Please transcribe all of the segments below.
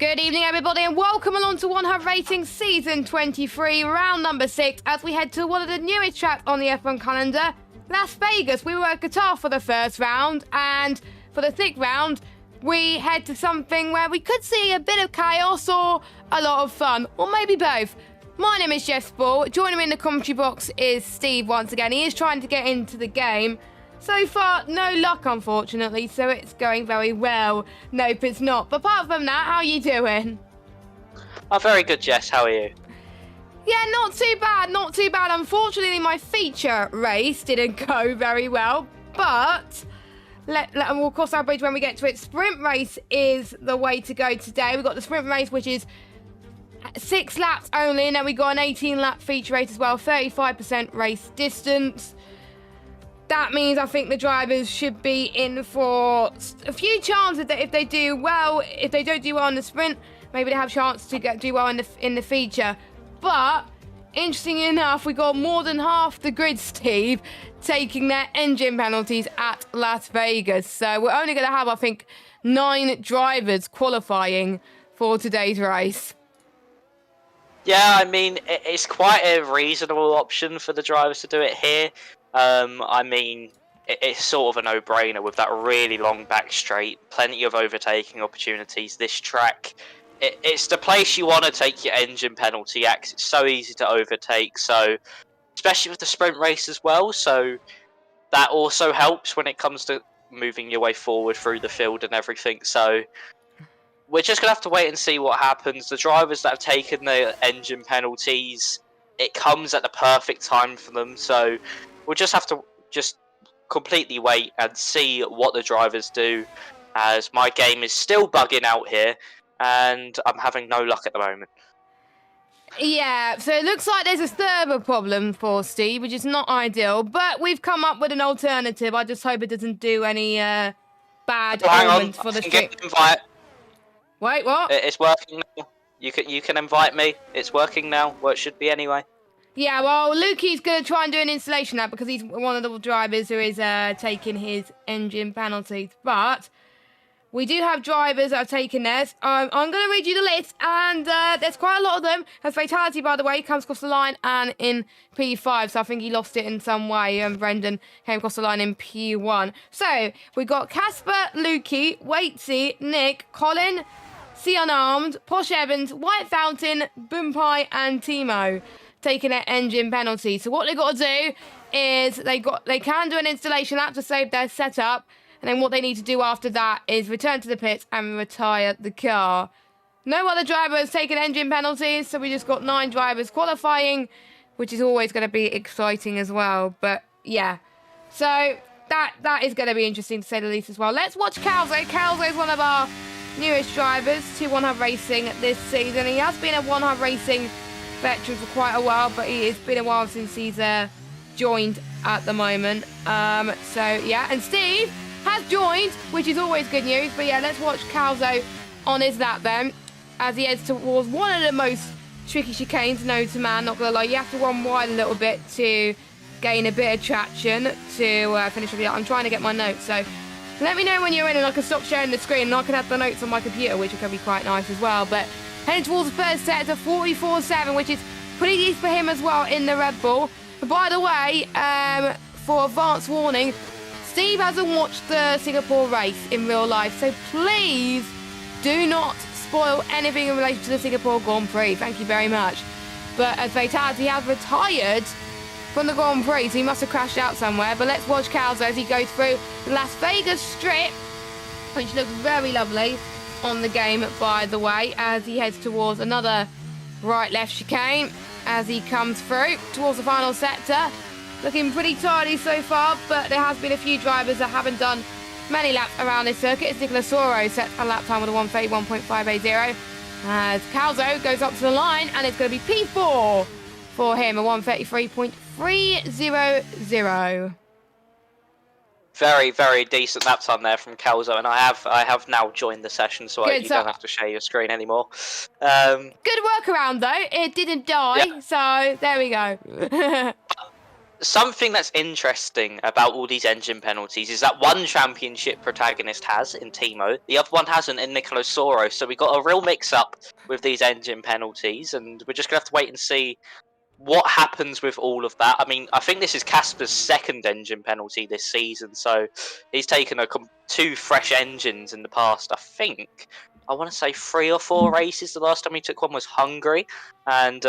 Good evening, everybody, and welcome along to One Hub Racing Season 23, round number 6, as we head to one of the newest tracks on the F1 calendar, Las Vegas. We were at Qatar for the first round, and for the thick round, we head to something where we could see a bit of chaos or a lot of fun, or maybe both. My name is Jeff Spall. Joining me in the commentary box is Steve once again. He is trying to get into the game. So far, no luck, unfortunately, so it's going very well. Nope, it's not. But apart from that, how are you doing? Oh, very good, Jess. How are you? Yeah, not too bad, not too bad. Unfortunately, my feature race didn't go very well, but we'll cross our bridge when we get to it. Sprint race is the way to go today. We've got the sprint race, which is 6 laps only, and then we got an 18-lap feature race as well, 35% race distance. That means I think the drivers should be in for a few chances that if they do well, if they don't do well in the sprint, maybe they have a chance to do well in the feature. But interestingly enough, we got more than half the grid, Steve, taking their engine penalties at Las Vegas. So we're only going to have, I think, 9 drivers qualifying for today's race. Yeah, I mean, it's quite a reasonable option for the drivers to do it here. I mean, it's sort of a no-brainer with that really long back straight, plenty of overtaking opportunities. This track, it's the place you want to take your engine penalty at 'cause it's so easy to overtake, so especially with the sprint race as well, so that also helps when it comes to moving your way forward through the field and everything, so we're just going to have to wait and see what happens. The drivers that have taken the engine penalties, it comes at the perfect time for them, so we'll just have to completely wait and see what the drivers do, as my game is still bugging out here and I'm having no luck at the moment. Yeah, so it looks like there's a server problem for Steve, which is not ideal, but we've come up with an alternative. I just hope it doesn't do any bad elements for the stream. Wait, what? It's working now. You can invite me. It's working now. Well, it should be anyway. Yeah, well, Lukey's going to try and do an installation app because he's one of the drivers who is taking his engine penalties. But we do have drivers that have taken theirs. I'm going to read you the list, and there's quite a lot of them. As Fatality, by the way, comes across the line and in P5, so I think he lost it in some way. And Brendan came across the line in P1. So we got Casper, Lukey, Waitsy, Nick, Colin, C Unarmed, Posh Evans, White Fountain, Boompie, and Timo taking their engine penalty. So what they got to do is they can do an installation app to save their setup, and then what they need to do after that is return to the pits and retire the car. No other driver has taken engine penalties, so we just got 9 drivers qualifying, which is always going to be exciting as well. But yeah, so that is going to be interesting to say the least as well. Let's watch Calzo. Calzo is one of our newest drivers to One Hub Racing this season. He has been a One Hub Racing veteran for quite a while, but it's been a while since he's joined at the moment. So yeah, and Steve has joined, which is always good news. But yeah, let's watch Calzo on his lap then, as he heads towards one of the most tricky chicanes known to man. Not gonna lie, you have to run wide a little bit to gain a bit of traction to finish with you. I'm trying to get my notes, so let me know when you're in and I can stop sharing the screen and I can have the notes on my computer, which can be quite nice as well. But heading towards the first sector, 44.7, which is pretty easy for him as well in the Red Bull. But by the way, for advance warning, Steve hasn't watched the Singapore race in real life, so please do not spoil anything in relation to the Singapore Grand Prix. Thank you very much. But as Fatality has retired from the Grand Prix, so he must have crashed out somewhere. But let's watch Calzo as he goes through the Las Vegas Strip, which looks very lovely on the game, by the way, as he heads towards another right-left chicane as he comes through towards the final sector. Looking pretty tidy so far, but there has been a few drivers that haven't done many laps around this circuit. It's Nicolas Soro set a lap time with a 1:31.580 as Calzo goes up to the line, and it's going to be P4 for him, a 1:33.300. Very, very decent lap time there from Calzo, and I have now joined the session, so you don't have to share your screen anymore. Good workaround though. It didn't die, yeah. So there we go. something that's interesting about all these engine penalties is that one championship protagonist has in Timo, the other one hasn't in Nicola Soro. So we got a real mix-up with these engine penalties, and we're just gonna have to wait and see what happens with all of that. I mean, I think this is Casper's second engine penalty this season, so he's taken two fresh engines in the past. I want to say 3 or 4 races. The last time he took one was Hungary, and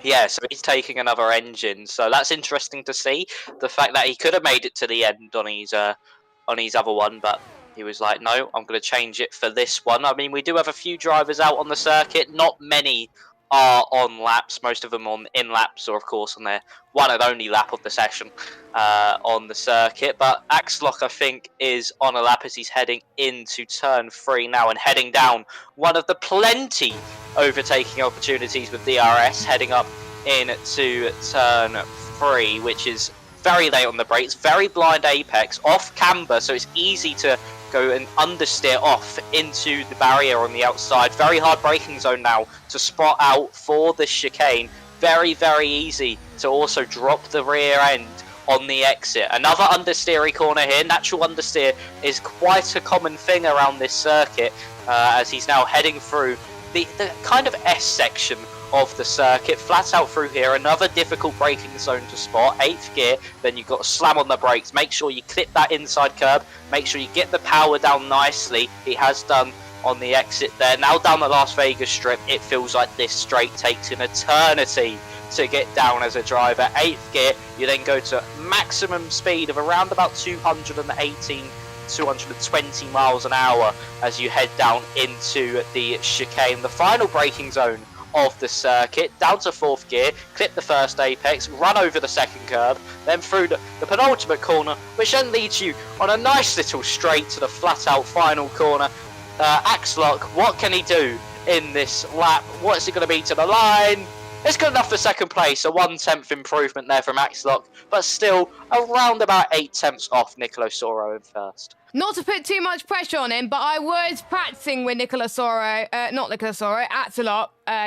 yeah, so he's taking another engine. So that's interesting to see. The fact that he could have made it to the end on his other one, but he was like, no, I'm going to change it for this one. I mean, we do have a few drivers out on the circuit. Not many are on laps. Most of them on in laps, or of course on their one and only lap of the session on the circuit. But Axlock, I think, is on a lap as he's heading into turn 3 now and heading down one of the plenty overtaking opportunities with DRS, heading up into turn 3, which is very late on the brakes, very blind apex, off camber, so it's easy to go and understeer off into the barrier on the outside. Very hard braking zone now to spot out for the chicane. Very, very easy to also drop the rear end on the exit. Another understeery corner here. Natural understeer is quite a common thing around this circuit as he's now heading through the kind of S section of the circuit, flat out through here. Another difficult braking zone to spot, 8th gear, then you've got to slam on the brakes, make sure you clip that inside curb, make sure you get the power down nicely. He has done on the exit there. Now down the Las Vegas strip, it feels like this straight takes an eternity to get down as a driver. 8th gear, you then go to maximum speed of around about 220 miles an hour as you head down into the chicane, the final braking zone of the circuit. Down to 4th gear, clip the first apex, run over the second curb, then through the penultimate corner, which then leads you on a nice little straight to the flat out final corner. Axlock, what can he do in this lap? What's he going to be to the line? It's good enough for second place, a 1/10 improvement there from Axlock, but still around about 8/10 off Nicola Soro in first. Not to put too much pressure on him, but I was practicing with Axelot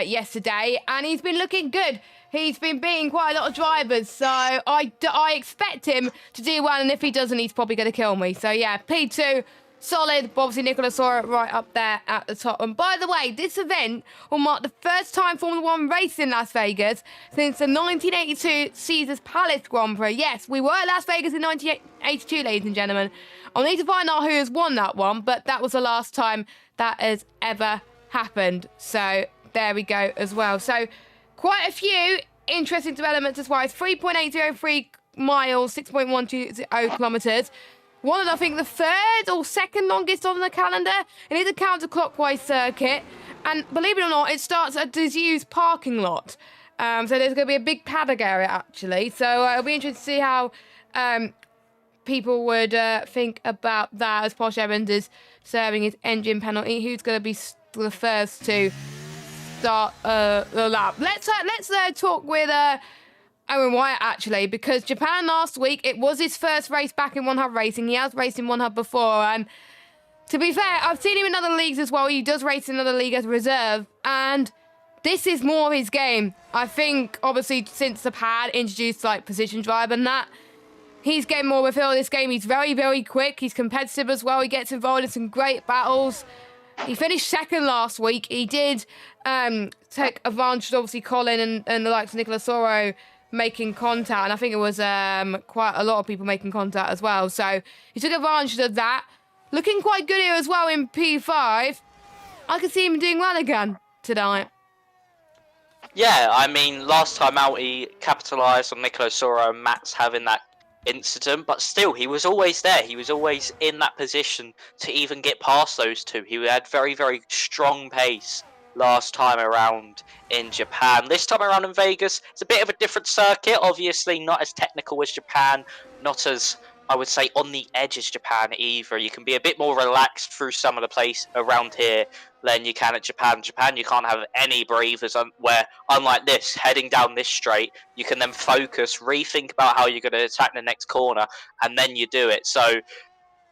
yesterday, and he's been looking good. He's been beating quite a lot of drivers, so I expect him to do well, and if he doesn't, he's probably going to kill me. So yeah, P2, solid, but obviously Nicola Soro right up there at the top. And by the way, this event will mark the first time Formula 1 race in Las Vegas since the 1982 Caesars Palace Grand Prix. Yes, we were at Las Vegas in 1982, ladies and gentlemen. I'll need to find out who has won that one, but that was the last time that has ever happened. So there we go as well. So quite a few interesting developments as well. It's 3.803 miles, 6.120 kilometres. One of, I think, the third or second longest on the calendar. It is a counterclockwise circuit. And believe it or not, it starts at a disused parking lot. So there's going to be a big paddock area, actually. So it'll be interesting to see how people would think about that as Posh Evans is serving his engine penalty. Who's going to be the first to start the lap? Let's talk with Owen Wyatt, actually, because Japan last week, it was his first race back in One Hub Racing. He has raced in One Hub before, and to be fair, I've seen him in other leagues as well. He does race in another league as a reserve, and this is more his game. I think, obviously, since the pad introduced, like, position drive and that, he's getting more of a feel of this game. He's very, very quick. He's competitive as well. He gets involved in some great battles. He finished second last week. He did take advantage of, obviously, Colin and the likes of Nicola Soro making contact, and I think it was quite a lot of people making contact as well. So he took advantage of that. Looking quite good here as well in P5. I could see him doing well again tonight. Yeah, I mean, last time out he capitalised on Nicola Soro and Matt's having that incident, but still, he was always there. He was always in that position to even get past those two. He had very, very strong pace last time around in Japan. This time around in Vegas, it's a bit of a different circuit. Obviously, not as technical as Japan, not as, I would say, on the edge as Japan either. You can be a bit more relaxed through some of the place around here than you can at Japan. Japan, you can't have any breathers, where, unlike this, heading down this straight, you can then focus, rethink about how you're going to attack the next corner, and then you do it. So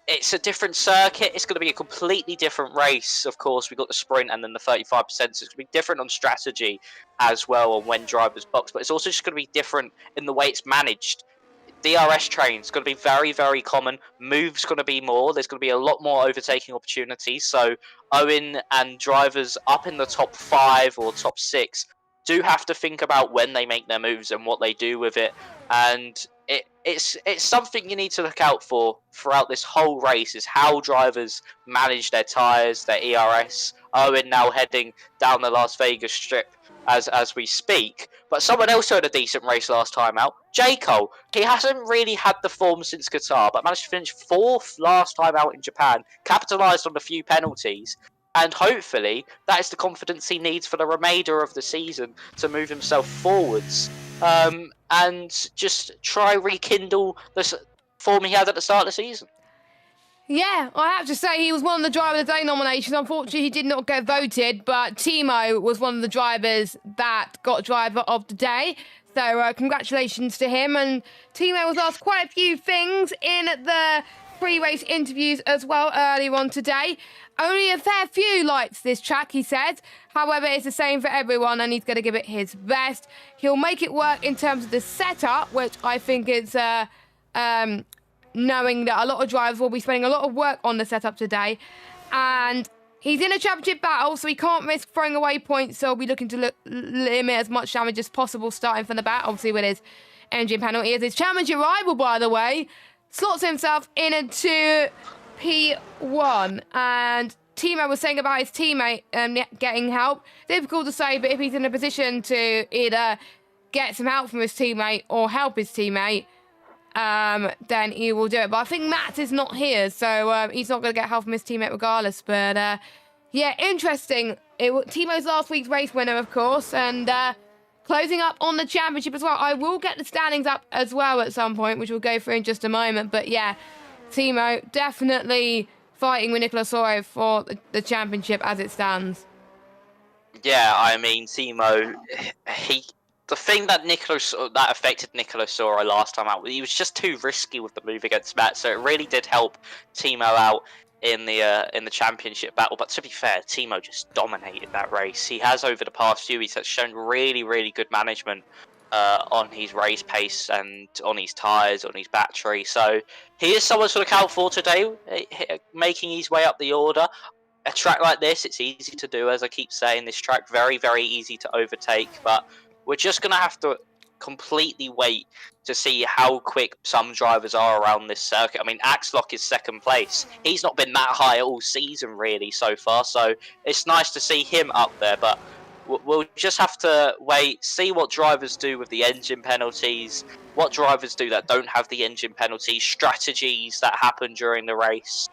it's a different circuit. It's going to be a completely different race. Of course, we've got the sprint and then the 35%. So it's going to be different on strategy as well on when drivers box. But it's also just going to be different in the way it's managed. DRS trains going to be very, very common. Moves going to be more. There's going to be a lot more overtaking opportunities. So Owen and drivers up in the top 5 or top 6 do have to think about when they make their moves and what they do with it. And it's something you need to look out for throughout this whole race, is how drivers manage their tyres, their ERS. Owen now heading down the Las Vegas strip as we speak. But someone else had a decent race last time out, J. Cole. He hasn't really had the form since Qatar, but managed to finish 4th last time out in Japan, capitalised on a few penalties. And hopefully that is the confidence he needs for the remainder of the season to move himself forwards. And just try rekindle the form he had at the start of the season. Yeah, I have to say he was one of the Driver of the Day nominations. Unfortunately, he did not get voted, but Timo was one of the drivers that got Driver of the Day. So congratulations to him. And Timo was asked quite a few things in the pre-race interviews as well earlier on today. Only a fair few likes this track, he said. However, it's the same for everyone and he's going to give it his best. He'll make it work in terms of the setup, which I think is knowing that a lot of drivers will be spending a lot of work on the setup today. And he's in a championship battle, so he can't risk throwing away points, so he'll be looking to limit as much damage as possible starting from the bat, obviously with his engine penalty. As his championship rival, by the way, slots himself into P1. And Timo was saying about his teammate getting help. Difficult to say, but if he's in a position to either get some help from his teammate or help his teammate, then he will do it. But I think Matt is not here, so he's not going to get help from his teammate regardless. But yeah, interesting. Timo's last week's race winner, of course, and closing up on the championship as well. I will get the standings up as well at some point, which we'll go through in just a moment. But yeah, Timo definitely fighting with Nicolas Soro for the championship as it stands. Yeah, I mean, Timo, the thing that affected Nicolas Soro last time out, he was just too risky with the move against Matt, so it really did help Timo out in the championship battle. But to be fair, Timo just dominated that race. He has over the past few weeks shown really, really good management on his race pace and on his tyres, on his battery. So he is someone to look out for today, making his way up the order. A track like this, it's easy to do, as I keep saying. This track, very, very easy to overtake, but we're just going to have to completely wait to see how quick some drivers are around this circuit. I mean, Axlock is 2nd place. He's not been that high all season, really, so far, so it's nice to see him up there, but we'll just have to wait, see what drivers do with the engine penalties, what drivers do that don't have the engine penalties, strategies that happen during the race.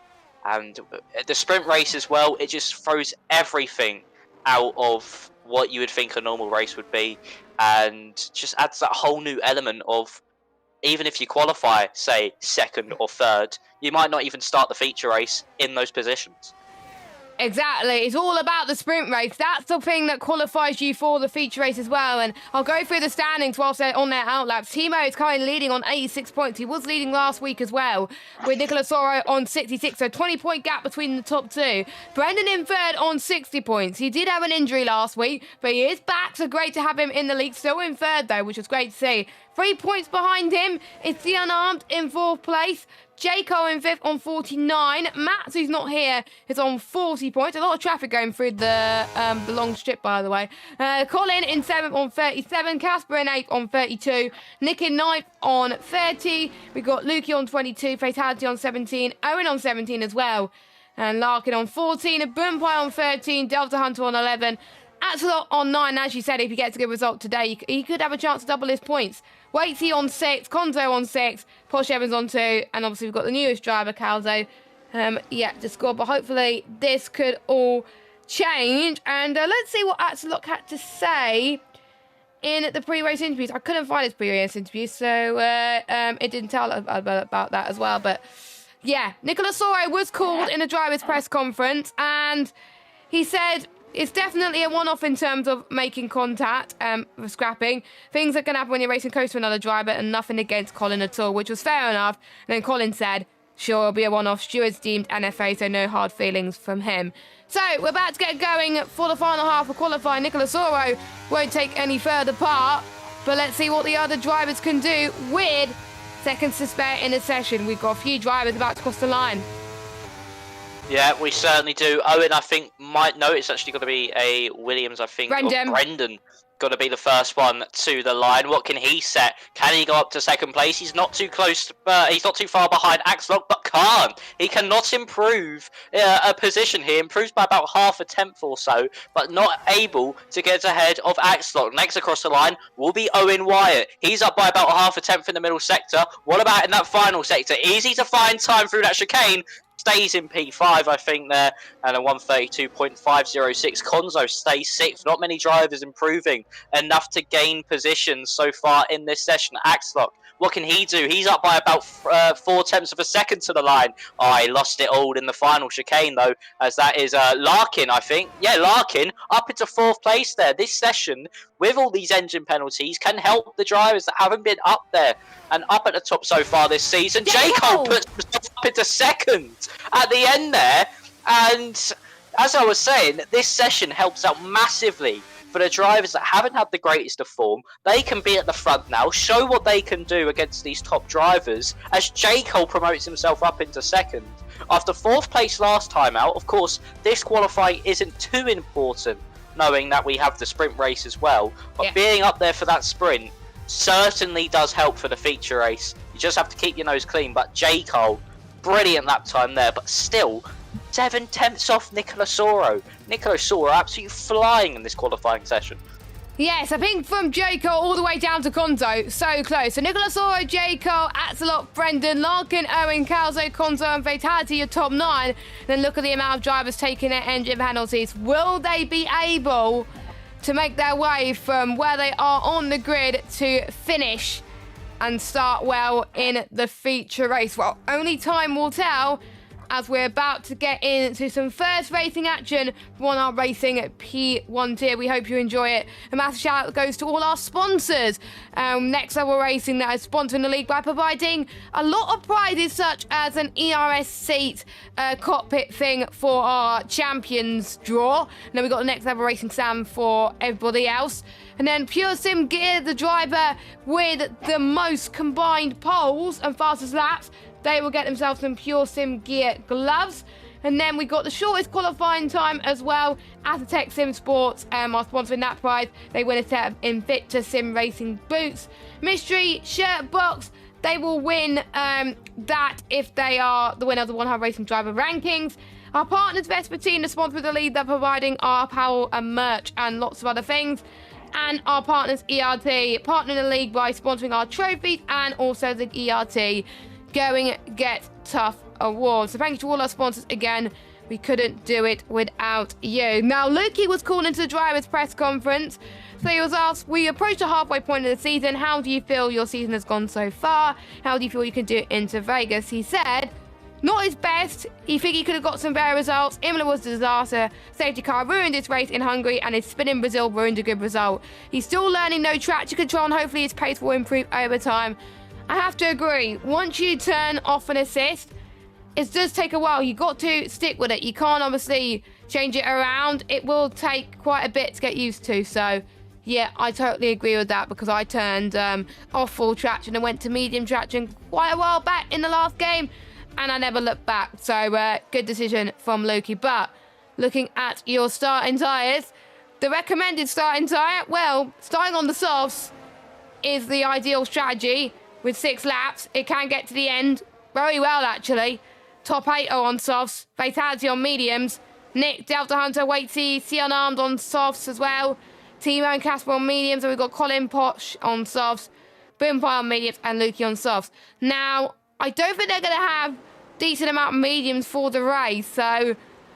And the sprint race as well, it just throws everything out of what you would think a normal race would be, and just adds that whole new element of, even if you qualify, say, 2nd or 3rd, you might not even start the feature race in those positions. Exactly. It's all about the sprint race. That's the thing that qualifies you for the feature race as well. And I'll go through the standings whilst they're on their outlaps. Timo is currently leading on 86 points. He was leading last week as well, with Nicolas Soro on 66. So 20-point gap between the top two. Brendan in 3rd on 60 points. He did have an injury last week, but he is back. So great to have him in the league. Still in 3rd though, which was great to see. 3 points behind him is the Unarmed in 4th place. Jaco in 5th on 49. Matt, who's not here, is on 40 points. A lot of traffic going through the long strip, by the way. Colin in 7th on 37. Casper in 8th on 32. Nick in 9th on 30. We've got Lukey on 22. Fatality on 17. Owen on 17 as well. And Larkin on 14. And Boompai on 13. Delta Hunter on 11. Axelot on 9. As you said, if he gets a good result today, he could have a chance to double his points. Waitsy on 6, Conzo on 6, Posh Evans on 2, and obviously we've got the newest driver, Calzo, yet to score. But hopefully this could all change. And let's see what Axelot had to say in the pre-race interviews. I couldn't find his pre-race interviews, so it didn't tell about that as well. But yeah, Nicolas Soro was called in a driver's press conference, and he said it's definitely a one-off in terms of making contact for scrapping. Things that can happen when you're racing close to another driver, and nothing against Colin at all, which was fair enough. And then Colin said, sure it'll be a one-off. Stewards deemed NFA, so no hard feelings from him. So we're about to get going for the final half of qualifying. Nicolas Oro won't take any further part, but let's see what the other drivers can do with seconds to spare in the session. We've got a few drivers about to cross the line. Yeah, we certainly do. Owen, I think, might know it's actually going to be a Williams, I think. Brendan. Or Brendan going to be the first one to the line. What can he set? Can he go up to second place? He's not too close. He's not too far behind Axlock, but can't. He cannot improve a position. He improves by about half a tenth or so, but not able to get ahead of Axlock. Next across the line will be Owen Wyatt. He's up by about half a tenth in the middle sector. What about in that final sector? Easy to find time through that chicane. Stays in P5, I think, there, and a 132.506. Konzo stays 6th. Not many drivers improving enough to gain positions so far in this session. Axlock, what can he do? He's up by about 0.4 of a second to the line. Oh, he lost it all in the final chicane, though, as that is Larkin, I think. Yeah, Larkin up into 4th place there. This session, with all these engine penalties, can help the drivers that haven't been up there and up at the top so far this season. J. Cole puts himself up into 2nd at the end there. And as I was saying, this session helps out massively for the drivers that haven't had the greatest of form. They can be at the front now, show what they can do against these top drivers, as J. Cole promotes himself up into 2nd. After 4th place last time out, of course, this qualifying isn't too important, knowing that we have the sprint race as well. But being up there for that sprint certainly does help for the feature race. You just have to keep your nose clean. But J. Cole, brilliant lap time there, but still 7/10 off Nicolas Oro. Nicolas Oro absolutely flying in this qualifying session. Yes, I think from J. Cole all the way down to Konzo, so close. So Nicolas Oro, J. Cole, Axelot, Brendan, Larkin, Owen, Calzo, Konzo and Fatality, your top 9. Then look at the amount of drivers taking their engine penalties. Will they be able to make their way from where they are on the grid to finish and start well in the feature race? Well, only time will tell, as we're about to get into some first racing action on our racing P1 tier. We hope you enjoy it. A massive shout out goes to all our sponsors. Next Level Racing, that is sponsoring the league by providing a lot of prizes such as an ERS seat cockpit thing for our champions draw. And then we've got the Next Level Racing Sam for everybody else. And then Pure Sim Gear, the driver with the most combined poles and fastest laps, they will get themselves some Pure Sim Gear gloves. And then we got the shortest qualifying time as well. Aztec Sim Sports are sponsoring that prize. They win a set of Invicta Sim Racing boots. Mystery Shirt Box, they will win that if they are the winner of the 100 Racing Driver Rankings. Our partners, Vespertine, the sponsor of the league, they're providing our apparel and merch and lots of other things. And our partners, ERT, partnering the league by sponsoring our trophies and also the ERT Going Get Tough Awards. So thank you to all our sponsors again. We couldn't do it without you. Now, Lukey was called into the driver's press conference. So he was asked, we approached the halfway point of the season. How do you feel your season has gone so far? How do you feel you can do it into Vegas? He said, not his best. He think he could have got some better results. Imola was a disaster. Safety car ruined his race in Hungary, and his spin in Brazil ruined a good result. He's still learning no traction control, and hopefully his pace will improve over time. I have to agree. Once you turn off an assist, it does take a while. You got to stick with it. You can't obviously change it around. It will take quite a bit to get used to. So, yeah, I totally agree with that, because I turned off full traction and went to medium traction quite a while back in the last game, and I never looked back. So, good decision from Lukey. But looking at your starting tyres, the recommended starting tyre, well, starting on the softs is the ideal strategy. With 6 laps, it can get to the end very well, actually. Top 8 are on softs, Fatality on mediums, Nick, Delta Hunter, Waitsy, C Unarmed on softs as well, Timo and Casper on mediums, and we've got Colin Posh on softs, Boompie on mediums, and Lukey on softs. Now, I don't think they're going to have decent amount of mediums for the race, so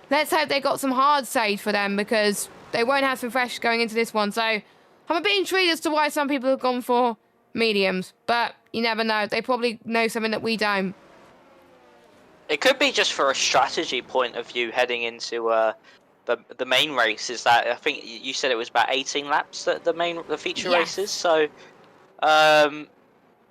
let's hope they got some hard saved for them, because they won't have some fresh going into this one. So I'm a bit intrigued as to why some people have gone for mediums, but you never know. They probably know something that we don't. It could be just for a strategy point of view heading into the main race. Is that I think you said it was about 18 laps, the feature races. So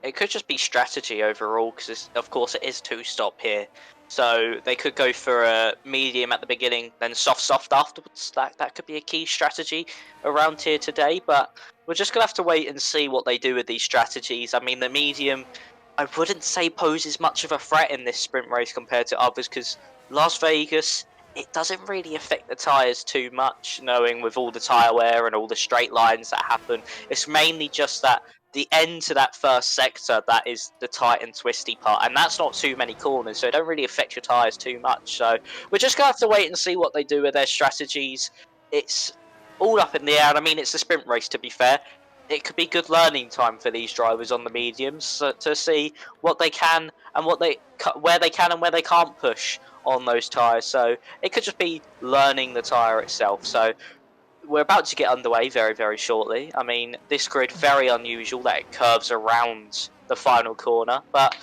it could just be strategy overall, because of course it is two-stop here. So they could go for a medium at the beginning, then soft afterwards. That could be a key strategy around here today, but we're just going to have to wait and see what they do with these strategies. I mean, the medium, I wouldn't say poses much of a threat in this sprint race compared to others, because Las Vegas, it doesn't really affect the tyres too much, knowing with all the tyre wear and all the straight lines that happen. It's mainly just that the end to that first sector, that is the tight and twisty part, and that's not too many corners, so it don't really affect your tyres too much. So we're just going to have to wait and see what they do with their strategies. It's all up in the air, and I mean, it's a sprint race, to be fair. It could be good learning time for these drivers on the mediums to see what they can and where they can and where they can't push on those tyres. So it could just be learning the tyre itself. So we're about to get underway very, very shortly. I mean, this grid, very unusual that it curves around the final corner. But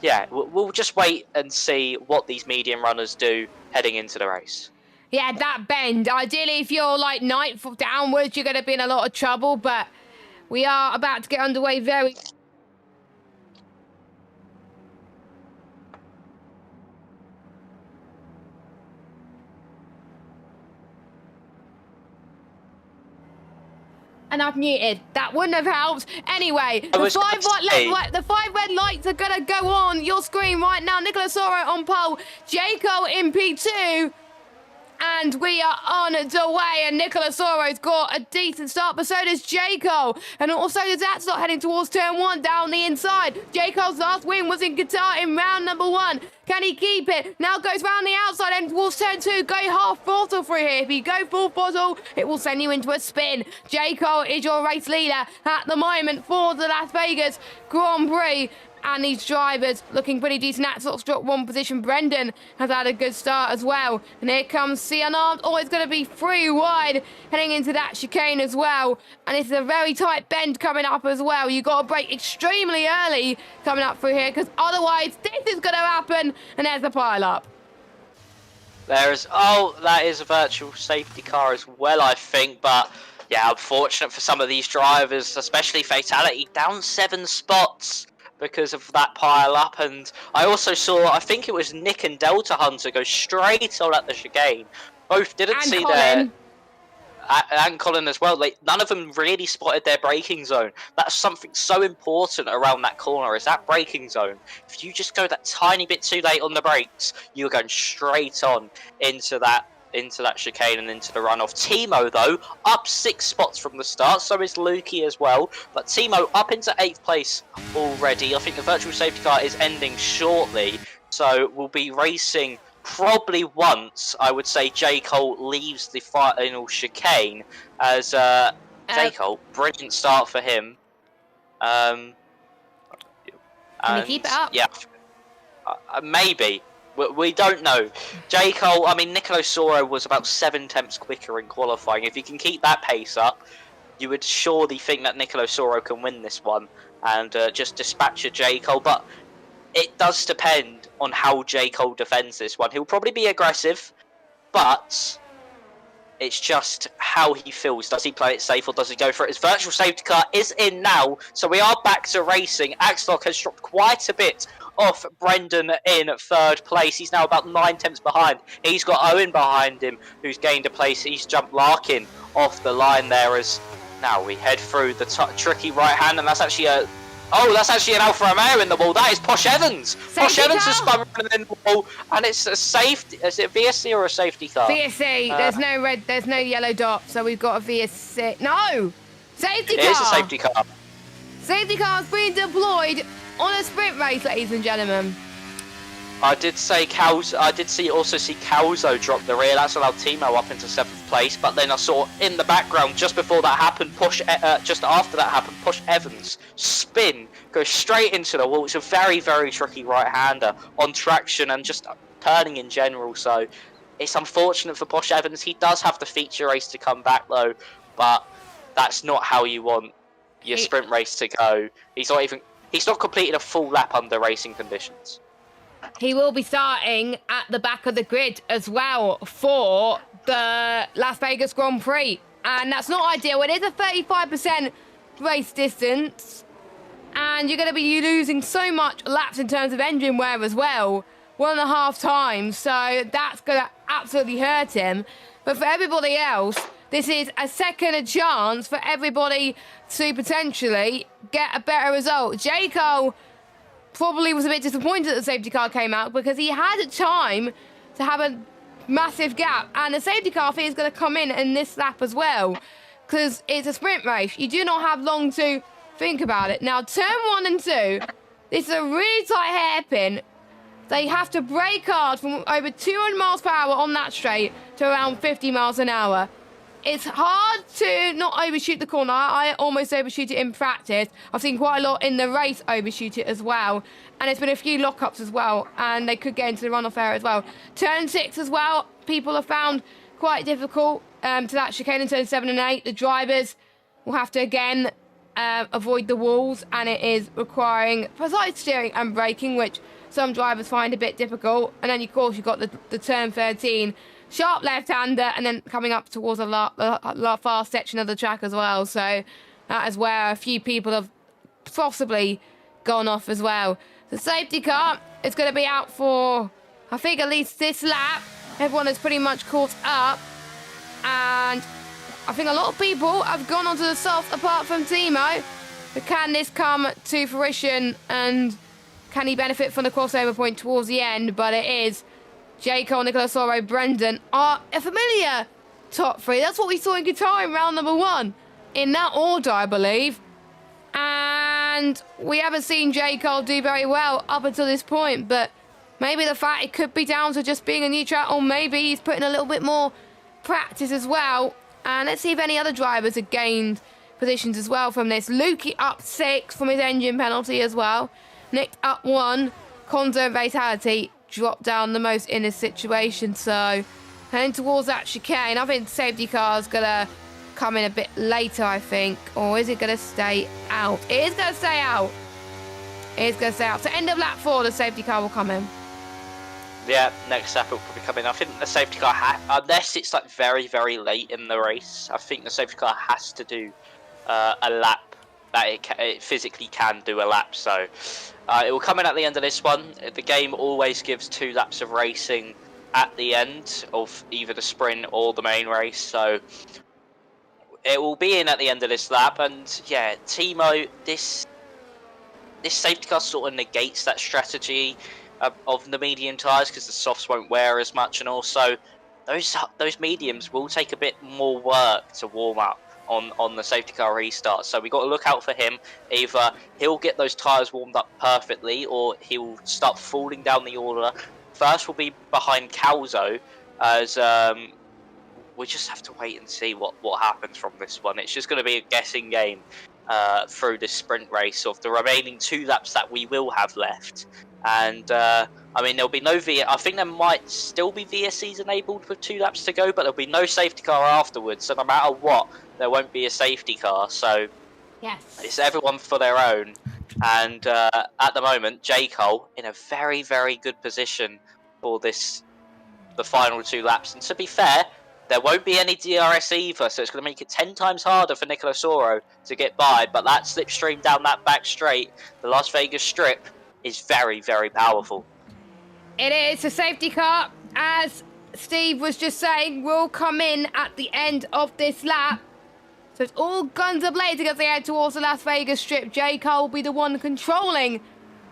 yeah, we'll just wait and see what these medium runners do heading into the race. Yeah, that bend. Ideally, if you're like ninth downwards, you're going to be in a lot of trouble. But we are about to get underway very... And I've muted. That wouldn't have helped. Anyway, the five red lights are going to go on your screen right now. Nicolas Oro on pole. Jaco in P2. And we are on the way, and Nicolas Oro's got a decent start, but so does Jaco. And also does Atslot heading towards turn 1 down the inside. Jaco's last win was in Qatar in round number 1. Can he keep it? Now goes round the outside and towards turn 2. Go half throttle through here. If you go full throttle, it will send you into a spin. Jaco is your race leader at the moment for the Las Vegas Grand Prix. And these drivers looking pretty decent. Atslot's dropped 1 position. Brendan has had a good start as well. And here comes C Unarmed. Oh, it's going to be 3 wide heading into that chicane as well. And it's a very tight bend coming up as well. You've got to brake extremely early coming up through here, because otherwise this is going to happen. And there's the pile up. That is a virtual safety car as well, I think. But yeah, unfortunate for some of these drivers, especially Fatality, down 7 spots because of that pile up. And I also saw, I think it was Nick and Delta Hunter go straight on at the chicane. Both didn't see their... And Colin as well. None of them really spotted their braking zone. That's something so important around that corner, is that braking zone. If you just go that tiny bit too late on the brakes, you're going straight on into that chicane and into the runoff. Timo, though, up 6 spots from the start, so is Lukey as well. But Timo up into 8th place already. I think the virtual safety car is ending shortly, so we'll be racing probably once, I would say, J. Cole leaves the final chicane, as J. Cole, brilliant start for him. Can he keep it up? Yeah, maybe. We don't know. J. Cole, I mean, Nicolas Oro was about 7 tenths quicker in qualifying. If he can keep that pace up, you would surely think that Nicolas Oro can win this one and just dispatch a J. Cole. But it does depend on how J. Cole defends this one. He'll probably be aggressive, but it's just how he feels. Does he play it safe or does he go for it? His virtual safety car is in now, so we are back to racing. Axlock has dropped quite a bit off Brendan in 3rd place. He's now about 9 tenths behind. He's got Owen behind him, who's gained a place. He's jumped Larkin off the line there, as now we head through the tricky right hand, and that's actually an Alfa Romeo in the wall. That is Posh Evans. Posh Evans has spun in the wall, and it's a safety. Is it VSC or a safety car? VSC. There's no yellow dot, so we've got a VSC. No! Safety car! It is a safety car. Safety car's being deployed on a sprint race, ladies and gentlemen. I did see Calzo drop the rear. That's allowed Timo up into 7th place. But then I saw in the background, just before that happened, just after that happened, Posh Evans spin, go straight into the wall. It's a very, very tricky right-hander on traction and just turning in general. So it's unfortunate for Posh Evans. He does have the feature race to come back though, but that's not how you want your sprint race to go. He's not completed a full lap under racing conditions. He will be starting at the back of the grid as well for the Las Vegas Grand Prix. And that's not ideal. It is a 35% race distance. And you're going to be losing so much laps in terms of engine wear as well. 1.5 times. So that's going to absolutely hurt him. But for everybody else, this is a second chance for everybody to potentially get a better result. J. Cole probably was a bit disappointed that the safety car came out because he had time to have a massive gap. And the safety car, I think, is going to come in this lap as well because it's a sprint race. You do not have long to think about it. Now, turn 1 and 2, this is a really tight hairpin. They have to brake hard from over 200 miles per hour on that straight to around 50 miles an hour. It's hard to not overshoot the corner. I almost overshoot it in practice. I've seen quite a lot in the race overshoot it as well. And there's been a few lockups as well. And they could get into the runoff area as well. Turn 6 as well, people have found quite difficult to that chicane in turn 7 and 8. The drivers will have to, again, avoid the walls. And it is requiring precise steering and braking, which some drivers find a bit difficult. And then, of course, you've got the turn 13. Sharp left-hander, and then coming up towards a fast section of the track as well. So that is where a few people have possibly gone off as well. The safety car is going to be out for, I think, at least this lap. Everyone has pretty much caught up. And I think a lot of people have gone onto the soft, apart from Timo. But can this come to fruition, and can he benefit from the crossover point towards the end? But it is J. Cole, Nicolas Oro, Brendan are a familiar top 3. That's what we saw in Qatar in round number 1. In that order, I believe. And we haven't seen J. Cole do very well up until this point. But maybe the fact it could be down to just being a new track, or maybe he's putting a little bit more practice as well. And let's see if any other drivers have gained positions as well from this. Lukey up 6 from his engine penalty as well. Nick up 1. Conzo fatality dropped down the most in this situation. So heading towards that chicane. I think the safety car is going to come in a bit later, I think. Or is it going to stay out? It is going to stay out. It is going to stay out. So end of lap 4, the safety car will come in. Yeah, next lap will probably come in. I think the safety car, unless it's like very, very late in the race, I think the safety car has to do a lap. That it physically can do a lap. So it will come in at the end of this one. The game always gives 2 laps of racing at the end of either the sprint or the main race. So it will be in at the end of this lap. And yeah, Timo, this safety car sort of negates that strategy of the medium tyres, because the softs won't wear as much, and also those mediums will take a bit more work to warm up on the safety car restart. So we got to look out for him. Either he'll get those tyres warmed up perfectly, or he'll start falling down the order. First will be behind Calzo, as we just have to wait and see what happens from this one. It's just going to be a guessing game through this sprint race of the remaining 2 laps that we will have left. And I mean, there'll be no I think there might still be VSCs enabled with 2 laps to go, but there'll be no safety car afterwards. So no matter what, there won't be a safety car. So yes, it's everyone for their own. And at the moment, J. Cole in a very, very good position for the final 2 laps. And to be fair, there won't be any DRS either, so it's going to make it 10 times harder for Nicolas Oro to get by. But that slipstream down that back straight, the Las Vegas Strip, is very, very powerful. It is. A safety car, as Steve was just saying, will come in at the end of this lap. So it's all guns a-blazing as they head towards the Las Vegas Strip. J. Cole will be the one controlling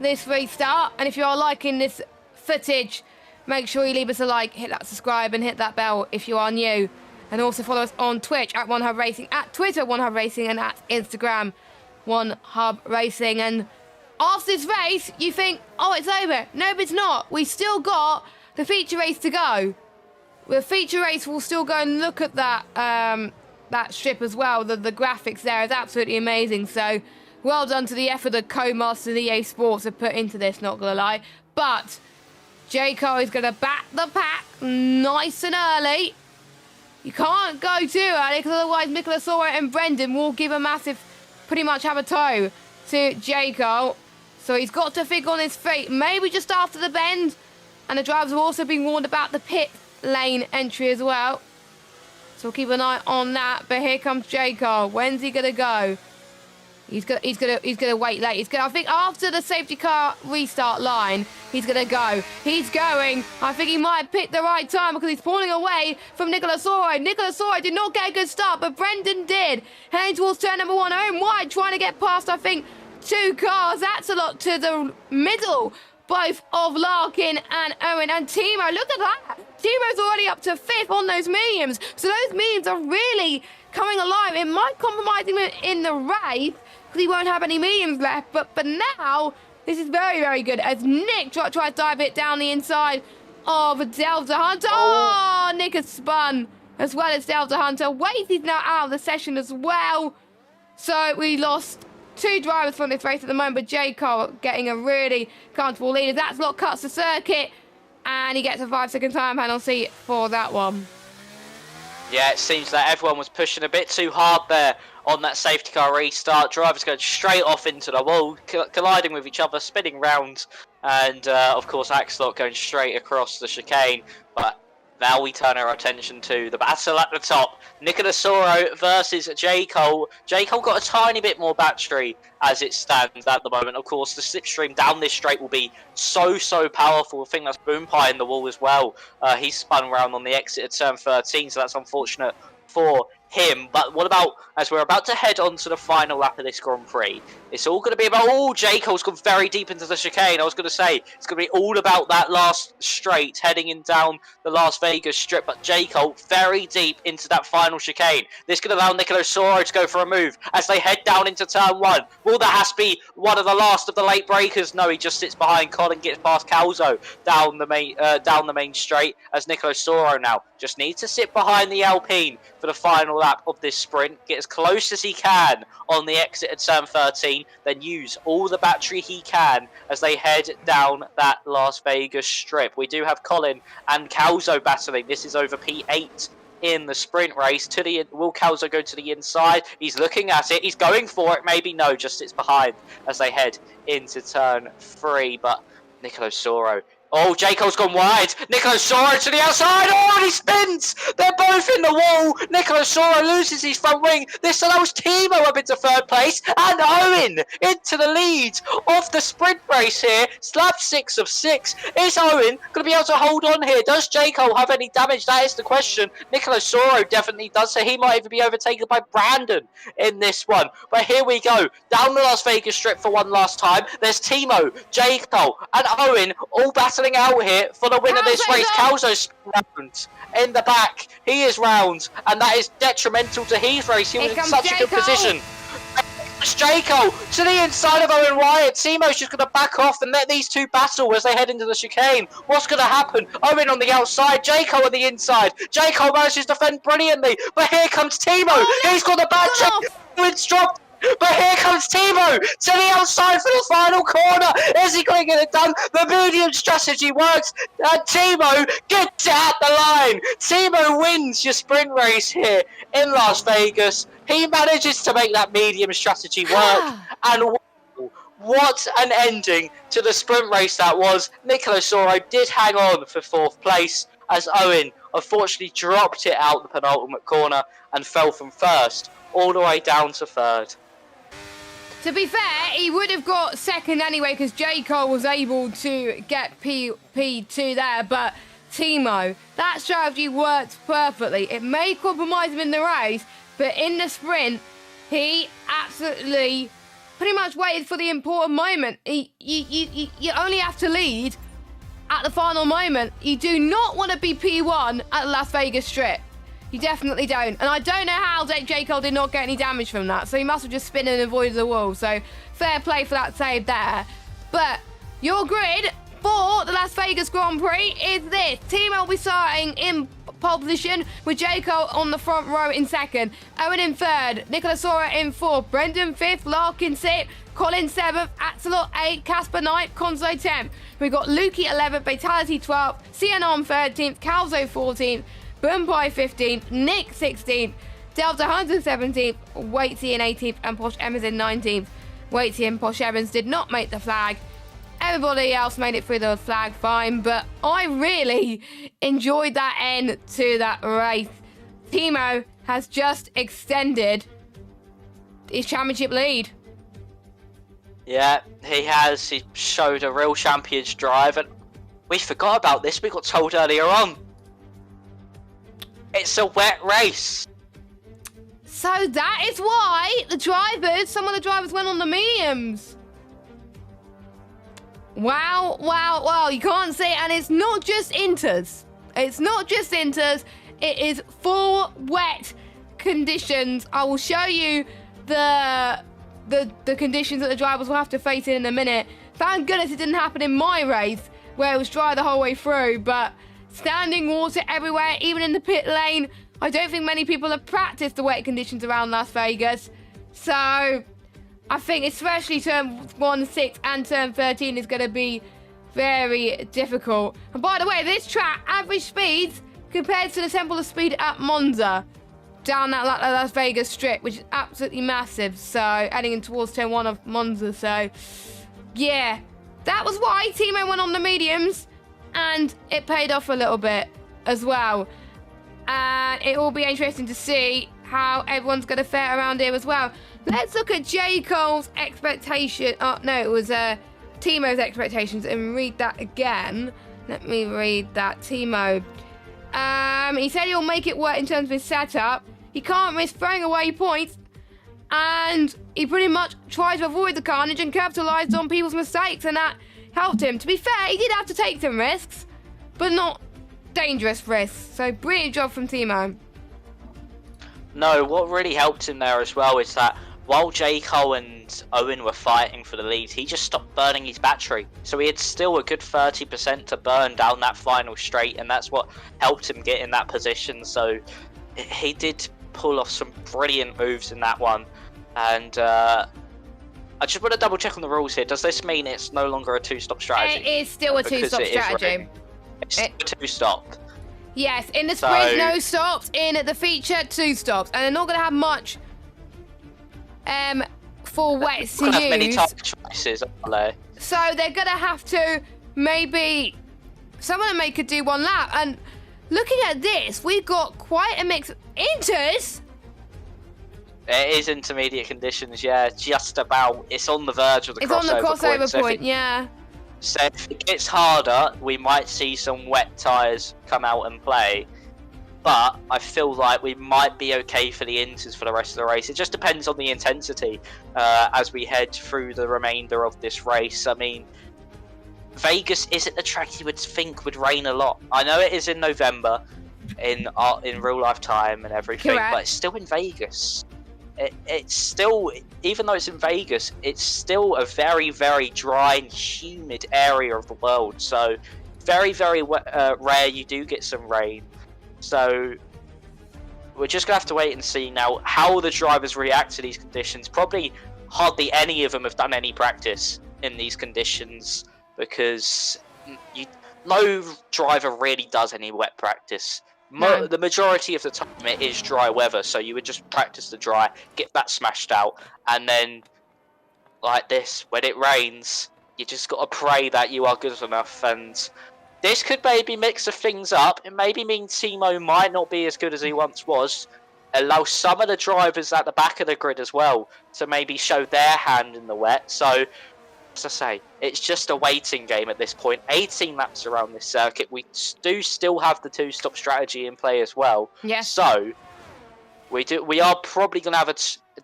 this restart. And if you are liking this footage, make sure you leave us a like, hit that subscribe, and hit that bell if you are new. And also follow us on Twitch at OneHub Racing, at Twitter OneHub Racing, and at Instagram OneHub Racing. And after this race, you think, oh, it's over. No, but it's not. We've still got the feature race to go. The feature race will still go and look at that that strip as well. The graphics there is absolutely amazing. So well done to the effort that Codemasters and EA Sports have put into this, not going to lie. But J. Cole is going to back the pack nice and early. You can't go too early, because otherwise Nicolas Oro and Brendan will give a massive, pretty much have a toe to J. Cole. So he's got to think on his feet, maybe just after the bend. And the drivers have also been warned about the pit lane entry as well. So we'll keep an eye on that. But here comes J. Cole. When's he going to go? He's gonna wait late. I think after the safety car restart line, he's gonna go. He's going. I think he might have picked the right time because he's pulling away from Nicolas Oro. Nicolas Oro did not get a good start, but Brendan did. Heading towards turn number 1. Owen White trying to get past, I think, 2 cars. That's a lot to the middle. Both of Larkin and Owen and Timo. Look at that. Timo's already up to 5th on those mediums. So those mediums are really coming alive. It might compromise him in the race because he won't have any mediums left. But now, this is very, very good as Nick tries to dive it down the inside of Delta Hunter. Oh, Nick has spun as well as Delta Hunter. Wazy's now out of the session as well. So we lost 2 drivers from this race at the moment, but J. Cole getting a really comfortable lead. As that's what cuts the circuit, and he gets a 5-second time penalty for that one. Yeah, it seems that everyone was pushing a bit too hard there on that safety car restart. Drivers going straight off into the wall, colliding with each other, spinning round, and of course Axelot going straight across the chicane. But now we turn our attention to the battle at the top. Nicolas Oro versus J. Cole. J. Cole got a tiny bit more battery as it stands at the moment. Of course, the slipstream down this straight will be so powerful. I think that's Boom Pie in the wall as well. He spun around on the exit at turn 13, so that's unfortunate for him. But what about, as we're about to head on to the final lap of this Grand Prix, it's all going to be about, J. Cole's gone very deep into the chicane. I was going to say, it's going to be all about that last straight, heading in down the Las Vegas strip, but J. Cole very deep into that final chicane. This could allow Nicolas Oro to go for a move as they head down into turn 1. Will that has to be one of the last of the late breakers? No, he just sits behind Colin, gets past Calzo down the main straight, as Nicolas Oro now just needs to sit behind the Alpine for the final lap of this sprint, get as close as he can on the exit at turn 13, then use all the battery he can as they head down that Las Vegas strip. We do have Colin and Calzo battling. This is over P8 in the sprint race. Will Calzo go to the inside? He's looking at it. He's going for it. Maybe no, just sits behind as they head into turn 3. But Nicolas Oro. Oh, J. Cole's gone wide. Nicolas Oro to the outside. Oh, and he spins. They're both in the wall. Nicolas Oro loses his front wing. This allows Timo up into 3rd place and Owen into the lead of the sprint race here. Slab 6 of 6. Is Owen going to be able to hold on here? Does J. Cole have any damage? That is the question. Nicolas Oro definitely does, so he might even be overtaken by Brandon in this one. But here we go. Down the Las Vegas strip for one last time. There's Timo, J. Cole and Owen all battling out here for the win of this race. Calzo's round in the back. He is round, and that is detrimental to his race. He was in such a good position. J. Cole to the inside of Owen Wyatt. Timo's just going to back off and let these two battle as they head into the chicane. What's going to happen? Owen on the outside, J. Cole on the inside. J. Cole manages to defend brilliantly, but here comes Timo. Oh, no. He's got the bad check. Owen's dropped. But here comes Timo to the outside for the final corner. Is he going to get it done? The medium strategy works. And Timo gets it at the line. Timo wins your sprint race here in Las Vegas. He manages to make that medium strategy work. And what an ending to the sprint race that was. Nicolas Oro did hang on for 4th place, as Owen unfortunately dropped it out the penultimate corner and fell from 1st all the way down to 3rd. To be fair, he would have got 2nd anyway because J. Cole was able to get P2 there, but Timo, that strategy worked perfectly. It may compromise him in the race, but in the sprint, he absolutely pretty much waited for the important moment. You only have to lead at the final moment. You do not want to be P1 at the Las Vegas Strip. You definitely don't. And I don't know how J. Cole did not get any damage from that. So he must have just spun and avoided the wall. So fair play for that save there. But your grid for the Las Vegas Grand Prix is this. Timo will be starting in pole position with J. Cole on the front row in 2nd. Owen in 3rd. Nicolas Oro in 4th. Brendan 5th. Larkin 6th. Colin 7th. Axelot 8th. Casper 9th. Conzo 10th. We've got Lukey 11th. Fatality 12th. CNR 13th. Calzo 14th. Boompie 15th, Nick 16th, Delta Hunter 17th, Waitsy in 18th, and Posh Evans in 19th. Waitsy and Posh Evans did not make the flag. Everybody else made it through the flag fine, but I really enjoyed that end to that race. Timo has just extended his championship lead. Yeah, he has. He showed a real champion's drive, and we forgot about this. We got told earlier on. It's a wet race. So that is why some of the drivers went on the mediums. Wow, wow, wow. You can't say it. And it's not just inters. It's not just inters. It is full wet conditions. I will show you the conditions that the drivers will have to face in a minute. Thank goodness it didn't happen in my race where it was dry the whole way through, but standing water everywhere, even in the pit lane. I don't think many people have practiced the wet conditions around Las Vegas. So I think especially turn 1, 6 and turn 13 is going to be very difficult. And by the way, this track, average speeds compared to the Temple of Speed at Monza down that Las Vegas strip, which is absolutely massive. So heading in towards turn 1 of Monza. So yeah, that was why Timo went on the mediums, and it paid off a little bit as well. And it will be interesting to see how everyone's going to fare around here as well. Let's look at J. Cole's expectation. Oh, no, it was Timo's expectations, and read that again. Let me read that. Timo. He said he'll make it work in terms of his setup. He can't risk throwing away points, and he pretty much tried to avoid the carnage and capitalised on people's mistakes, and that helped him. To be fair, he did have to take some risks, but not dangerous risks. So brilliant job from Timo. No, what really helped him there as well is that while J. Cole and Owen were fighting for the lead, he just stopped burning his battery. So he had still a good 30% to burn down that final straight, and that's what helped him get in that position. So he did pull off some brilliant moves in that one. And I just want to double check on the rules here. Does this mean it's no longer a two-stop strategy? It is still a two-stop strategy. It's still a two-stop. Yes, in the sprint, no stops. In the feature, 2 stops. And they're not going to have much for wets to use. Many type choices, are they? So they're going to have to maybe... Some of them could do 1 lap. And looking at this, we've got quite a mix of inters. It is intermediate conditions, yeah. Just about. It's on the verge of the crossover point. It's on the crossover point, yeah. So if it gets harder, we might see some wet tyres come out and play. But I feel like we might be okay for the inters for the rest of the race. It just depends on the intensity as we head through the remainder of this race. I mean, Vegas isn't the track you would think would rain a lot. I know it is in November, in real life time and everything, Correct. But it's still in Vegas. It's still, even though it's in Vegas, it's still a very, very dry and humid area of the world. So very, very rare you do get some rain. So we're just going to have to wait and see now how the drivers react to these conditions. Probably hardly any of them have done any practice in these conditions because no driver really does any wet practice. No. The majority of the time it is dry weather, so you would just practice the dry, get that smashed out, and then like this, when it rains, you just got to pray that you are good enough. And this could maybe mix the things up. It maybe means Timo might not be as good as he once was. Allow some of the drivers at the back of the grid as well to maybe show their hand in the wet. So, as I say, it's just a waiting game at this point. 18 laps around this circuit. We do still have the 2-stop strategy in play as well. Yes. So we are probably going to have a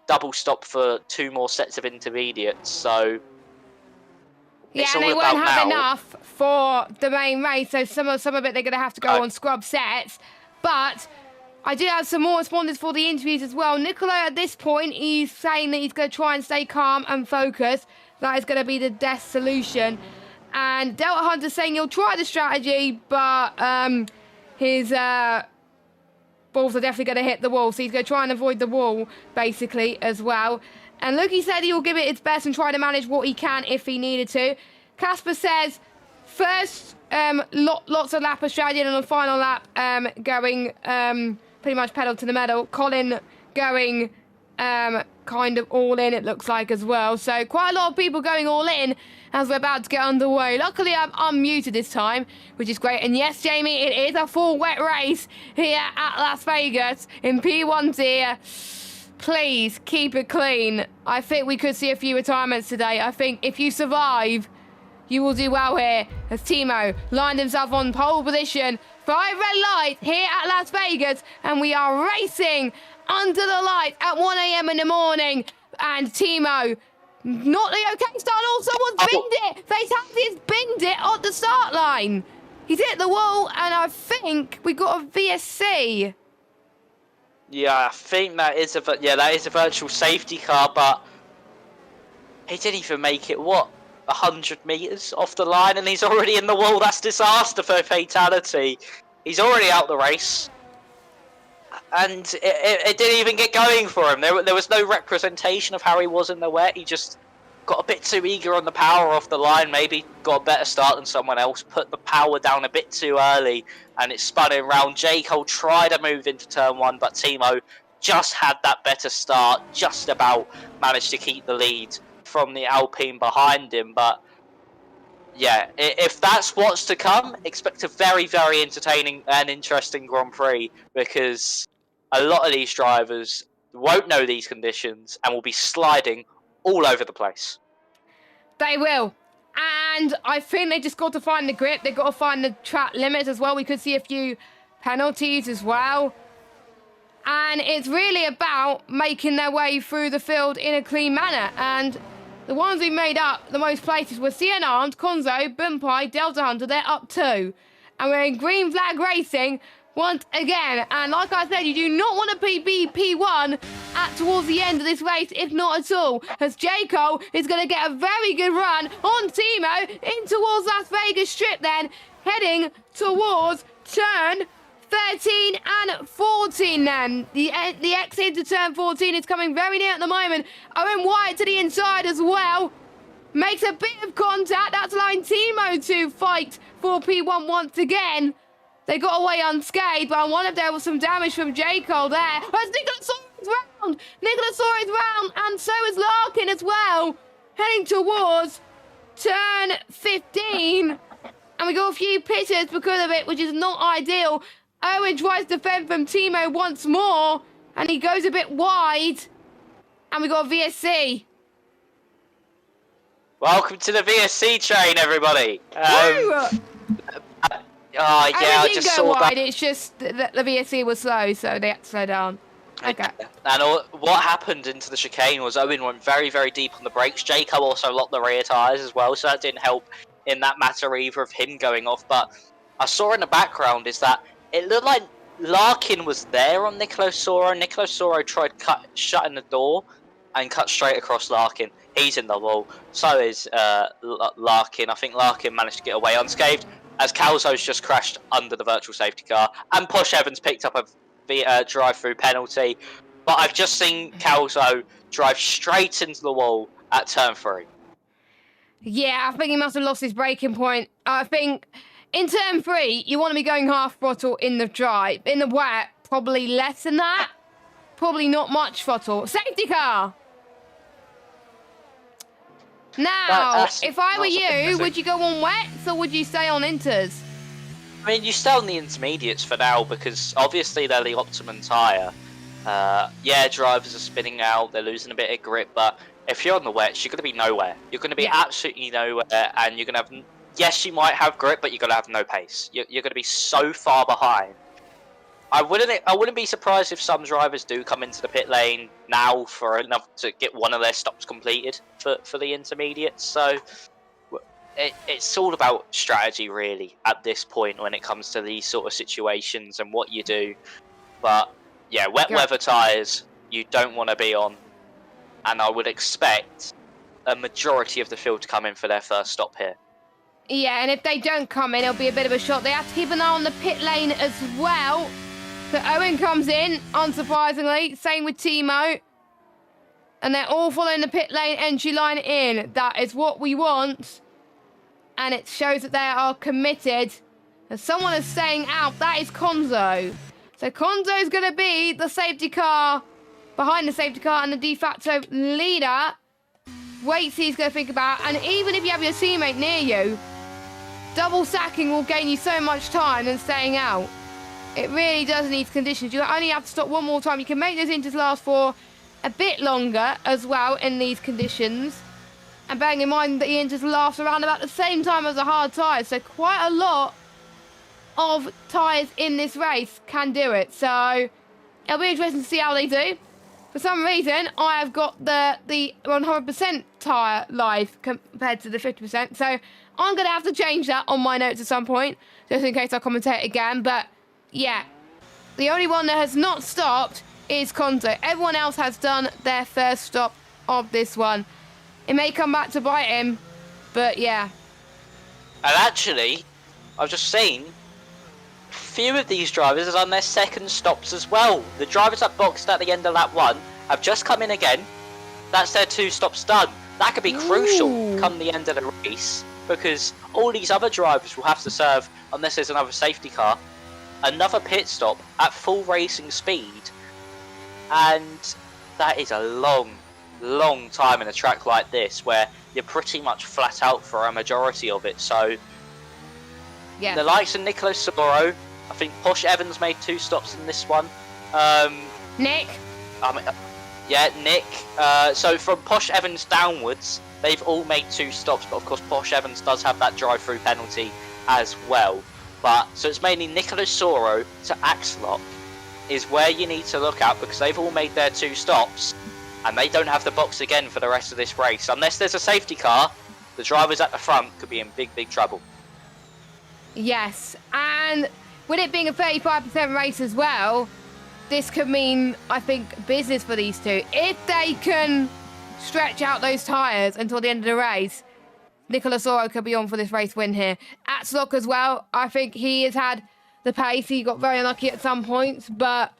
double stop for 2 more sets of intermediates. So yeah, and they won't have enough for the main race. So some of it they're going to have to go on scrub sets. But I do have some more respondents for the interviews as well. Nicola, at this point, he's saying that he's going to try and stay calm and focused. That is going to be the best solution. And Delta Hunter's saying he'll try the strategy, but his balls are definitely going to hit the wall. So he's going to try and avoid the wall, basically, as well. And Luki said he'll give it its best and try to manage what he can if he needed to. Casper says, first, lots of lap of strategy, and on the final lap, going pretty much pedal to the metal. Colin going kind of all in, it looks like, as well. So quite a lot of people going all in as we're about to get underway. Luckily, I'm unmuted this time, which is great. And yes, Jamie, it is a full wet race here at Las Vegas in P1's here. please keep it clean. I think we could see a few retirements today. I think if you survive, you will do well here, as Timo lined himself on pole position. 5 red lights here at Las Vegas, and we are racing under the lights at 1 a.m. in the morning. And Timo, not the okay start, also was binned it. Fatality's binned it on the start line. He's hit the wall, and I think we got a VSC. Yeah, I think that is a virtual safety car, but he didn't even make it, 100 meters off the line, and he's already in the wall. That's disaster for Fatality. He's already out the race, and it didn't even get going for him. There was no representation of how he was in the wet. He just got a bit too eager on the power off the line, maybe got a better start than someone else, put the power down a bit too early, and it spun him round. J. Cole tried to move into turn 1, but Timo just had that better start, just about managed to keep the lead from the Alpine behind him. But yeah, if that's what's to come, expect a very, very entertaining and interesting Grand Prix, because a lot of these drivers won't know these conditions and will be sliding all over the place. They will. And I think they just got to find the grip. They've got to find the track limits as well. We could see a few penalties as well. And it's really about making their way through the field in a clean manner. And the ones who made up the most places were CN Arms, Konzo, Bumpai, Delta Hunter. They're up 2. And we're in green flag racing once again. And like I said, you do not want to be P1 towards the end of this race, if not at all, as J. Cole is going to get a very good run on Timo in towards Las Vegas Strip, then heading towards turn 13 and 14 then. The exit to turn 14 is coming very near at the moment. Owen White to the inside as well. Makes a bit of contact. That's allowing Timo to fight for P1 once again. They got away unscathed, but I wonder if there was some damage from J. Cole there. As Nicholas Saw is round. Nicholas Saw is round, and so is Larkin as well. Heading towards turn 15. And we got a few pitches because of it, which is not ideal. Owen tries to defend from Timo once more, and he goes a bit wide. And we got a VSC. Welcome to the VSC train, everybody. I I just saw wide. that. It's just that the VSC was slow, so they had to slow down. Okay. And what happened into the chicane was Owen went very, very deep on the brakes. Jacob also locked the rear tyres as well, so that didn't help in that matter either of him going off. But I saw in the background is that it looked like Larkin was there on Nicolas Soro. Nicolas Soro tried shutting the door and cut straight across Larkin. He's in the wall. So is Larkin. I think Larkin managed to get away unscathed, as Calzo's just crashed under the virtual safety car, and Posh Evans picked up a drive-through penalty. But I've just seen Calzo drive straight into the wall at turn 3. Yeah, I think he must have lost his braking point. I think in turn 3, you want to be going half throttle in the drive. In the wet, probably less than that. Probably not much throttle. Safety car! Now, if I were you, would you go on wets or would you stay on inters? I mean, you stay on the intermediates for now, because obviously they're the optimum tyre. Yeah, drivers are spinning out, they're losing a bit of grip, but if you're on the wets, you're going to be nowhere. You're going to be absolutely nowhere, and you're going to have... Yes, you might have grip, but you're going to have no pace. You're going to be so far behind. I wouldn't be surprised if some drivers do come into the pit lane now for enough to get one of their stops completed for the intermediates. So it's all about strategy, really, at this point when it comes to these sort of situations and what you do. But yeah, wet weather tyres you don't want to be on, and I would expect a majority of the field to come in for their first stop here. Yeah, and if they don't come in, it'll be a bit of a shock. They have to keep an eye on the pit lane as well. So Owen comes in, unsurprisingly. Same with Timo. And they're all following the pit lane entry line in. That is what we want. And it shows that they are committed. And someone is staying out. That is Konzo. So Konzo is going to be the safety car, behind the safety car, and the de facto leader. Wait, he's going to think about. And even if you have your teammate near you, double sacking will gain you so much time than staying out. It really does need conditions. You only have to stop one more time. You can make those inters last for a bit longer as well in these conditions. And bearing in mind that Ian just laughs around about the same time as a hard tyre. So quite a lot of tyres in this race can do it. So it'll be interesting to see how they do. For some reason, I have got the 100% tyre life compared to the 50%. So I'm going to have to change that on my notes at some point, just in case I commentate again. But yeah, the only one that has not stopped is Konzo. Everyone else has done their first stop of this one. It may come back to bite him, but yeah. And actually, I've just seen a few of these drivers have done their second stops as well. The drivers that boxed at the end of lap 1 have just come in again. That's their 2 stops done. That could be crucial come the end of the race, because all these other drivers will have to serve, unless there's another safety car, another pit stop at full racing speed. And that is a long time in a track like this, where you're pretty much flat out for a majority of it. So yeah, the likes of Nicolas Soro, I think Posh Evans made 2 stops in this one. Nick. Nick. So from Posh Evans downwards, they've all made 2 stops, but of course Posh Evans does have that drive-through penalty as well. But so it's mainly Nicolas Soro to Axelot is where you need to look at, because they've all made their 2 stops, and they don't have the box again for the rest of this race. Unless there's a safety car, the drivers at the front could be in big trouble. Yes, and with it being a 35% race as well, this could mean, I think, business for these two. If they can stretch out those tyres until the end of the race, Nicolas Oro could be on for this race win here. Axelot as well, I think he has had the pace. He got very unlucky at some points, but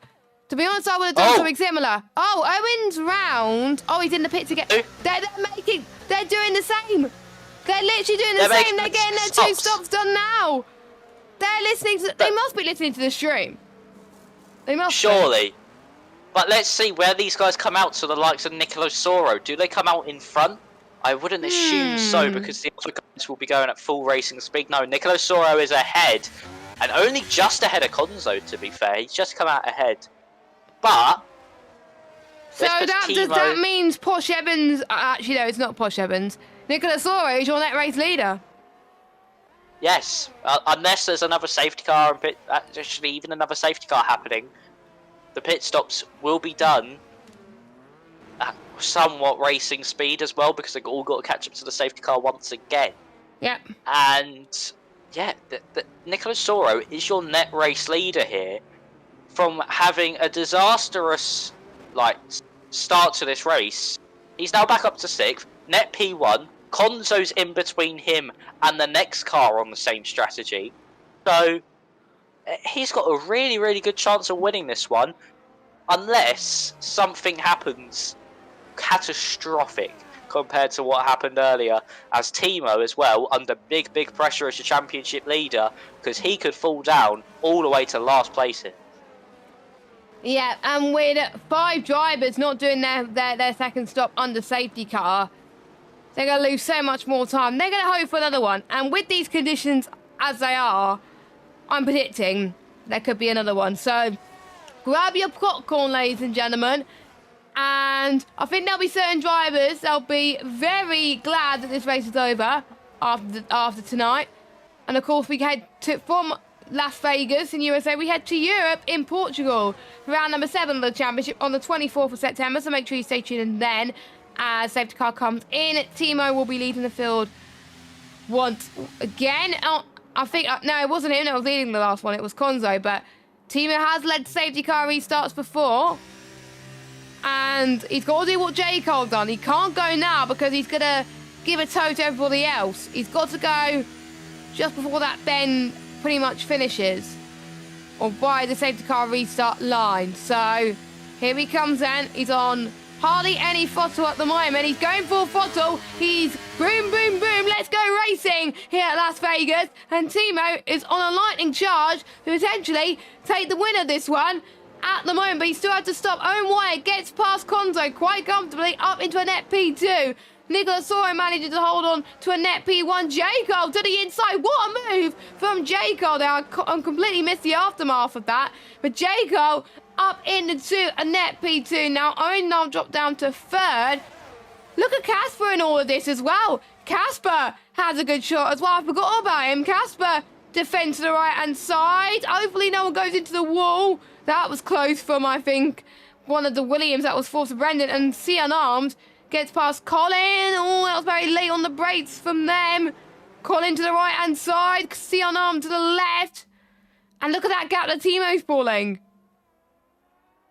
to be honest, I would have done something similar. Oh, Owen's round. Oh, he's in the pits again. They're doing the same. They're literally doing the same. They're getting their 2 stops done now. They're listening to, they must be listening to the stream. They must surely. But let's see where these guys come out to the likes of Nicolas Soro. Do they come out in front? I wouldn't assume so, because the other guys will be going at full racing speed. No, Nicolas Soro is ahead, and only just ahead of Konzo, to be fair. He's just come out ahead. But so that means Posh Evans, actually no, it's not Posh Evans. Nicolas Soro is your net race leader. Yes, unless there's another safety car, and actually even another safety car happening, the pit stops will be done at somewhat racing speed as well, because they've all got to catch up to the safety car once again. Yep. And yeah, Nicolas Soro is your net race leader here, from having a disastrous start to this race. He's now back up to 6th, net P1. Konzo's in between him and the next car on the same strategy. So he's got a really good chance of winning this one, unless something happens catastrophic compared to what happened earlier, as Timo as well, under big pressure as your championship leader, because he could fall down all the way to last place here. Yeah, and with 5 drivers not doing their second stop under safety car, they're going to lose so much more time. They're going to hope for another one. And with these conditions as they are, I'm predicting there could be another one. So grab your popcorn, ladies and gentlemen. And I think there'll be certain drivers that'll be very glad that this race is over after tonight. And of course, we head from Las Vegas in USA, we head to Europe in Portugal for round number 7 of the championship on the 24th of September. So make sure you stay tuned then. As safety car comes in, Timo will be leading the field once again. I think, no, it wasn't him that was leading the last one, it was Konzo, but Timo has led safety car restarts before, and he's got to do what J. Cole done. He can't go now because he's going to give a toe to everybody else. He's got to go just before that bend pretty much finishes, or by the safety car restart line. So here he comes then. He's on hardly any throttle at the moment. He's going full throttle. He's boom, let's go racing here at Las Vegas. And Timo is on a lightning charge to potentially take the win of this one at the moment. But he still had to stop. Owen Wyatt gets past Konzo quite comfortably up into a net P2. Nicolas Soro manages to hold on to a net P1. Jaco to the inside. What a move from Jaco there. I completely missed the aftermath of that. But Jaco up into a net P2. Now Owen now dropped down to third. Look at Casper in all of this as well. Casper has a good shot as well. I forgot about him. Casper defends to the right-hand side. Hopefully no one goes into the wall. That was close from, I think, one of the Williams that was forced to Brendan. And C Unarmed gets past Colin. Oh, that was very late on the brakes from them. Colin to the right-hand side. C Unarmed to the left. And look at that gap that Timo's falling.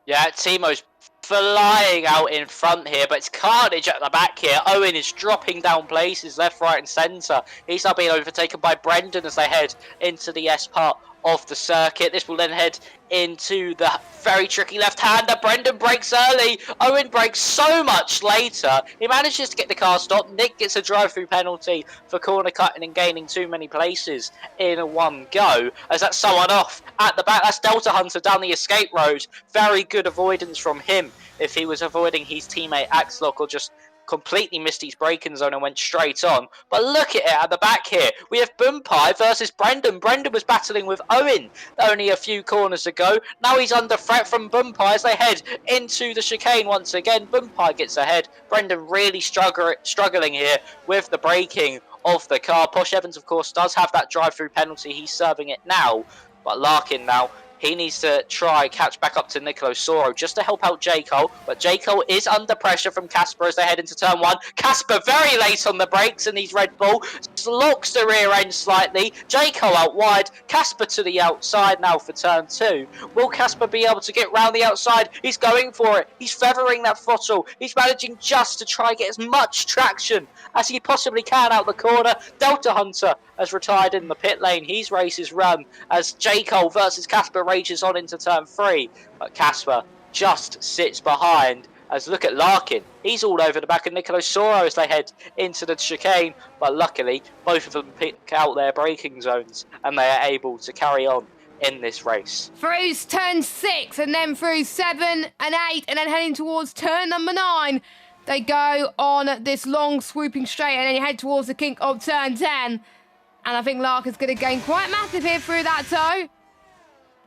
Yeah, Timo's flying out in front here, but it's carnage at the back here. Owen is dropping down places left, right and centre. He's now being overtaken by Brendan as they head into the S part of the circuit. This will then head into the very tricky left-hander. Brendan brakes early. Owen brakes so much later. He manages to get the car stopped. Nick gets a drive-through penalty for corner cutting and gaining too many places in one go. As that's someone off at the back. That's Delta Hunter down the escape road. Very good avoidance from him. If he was avoiding his teammate Axlock or just completely missed his braking zone and went straight on. But look at it at the back here. We have Boompai versus Brendan. Brendan was battling with Owen only a few corners ago. Now he's under threat from Boompai as they head into the chicane once again. Boompai gets ahead. Brendan really struggling here with the braking of the car. Posh Evans, of course, does have that drive-through penalty. He's serving it now. But Larkin now, he needs to try catch back up to Nicolas Soro just to help out Jaco. But Jaco is under pressure from Casper as they head into turn one. Casper very late on the brakes in these Red Bull. Locks the rear end slightly. Jaco out wide. Casper to the outside now for turn two. Will Casper be able to get round the outside? He's going for it. He's feathering that throttle. He's managing just to try and get as much traction as he possibly can out the corner. Delta Hunter has retired in the pit lane. His race is run as Jaco versus Casper rages on into turn three. But Casper just sits behind as look at Larkin. He's all over the back of Nicolas Soro as they head into the chicane. But luckily, both of them pick out their braking zones and they are able to carry on in this race. Through turn 6 and then through 7 and 8 and then heading towards turn number 9. They go on this long swooping straight and then you head towards the kink of turn 10. And I think Larkin's going to gain quite massive here through that toe.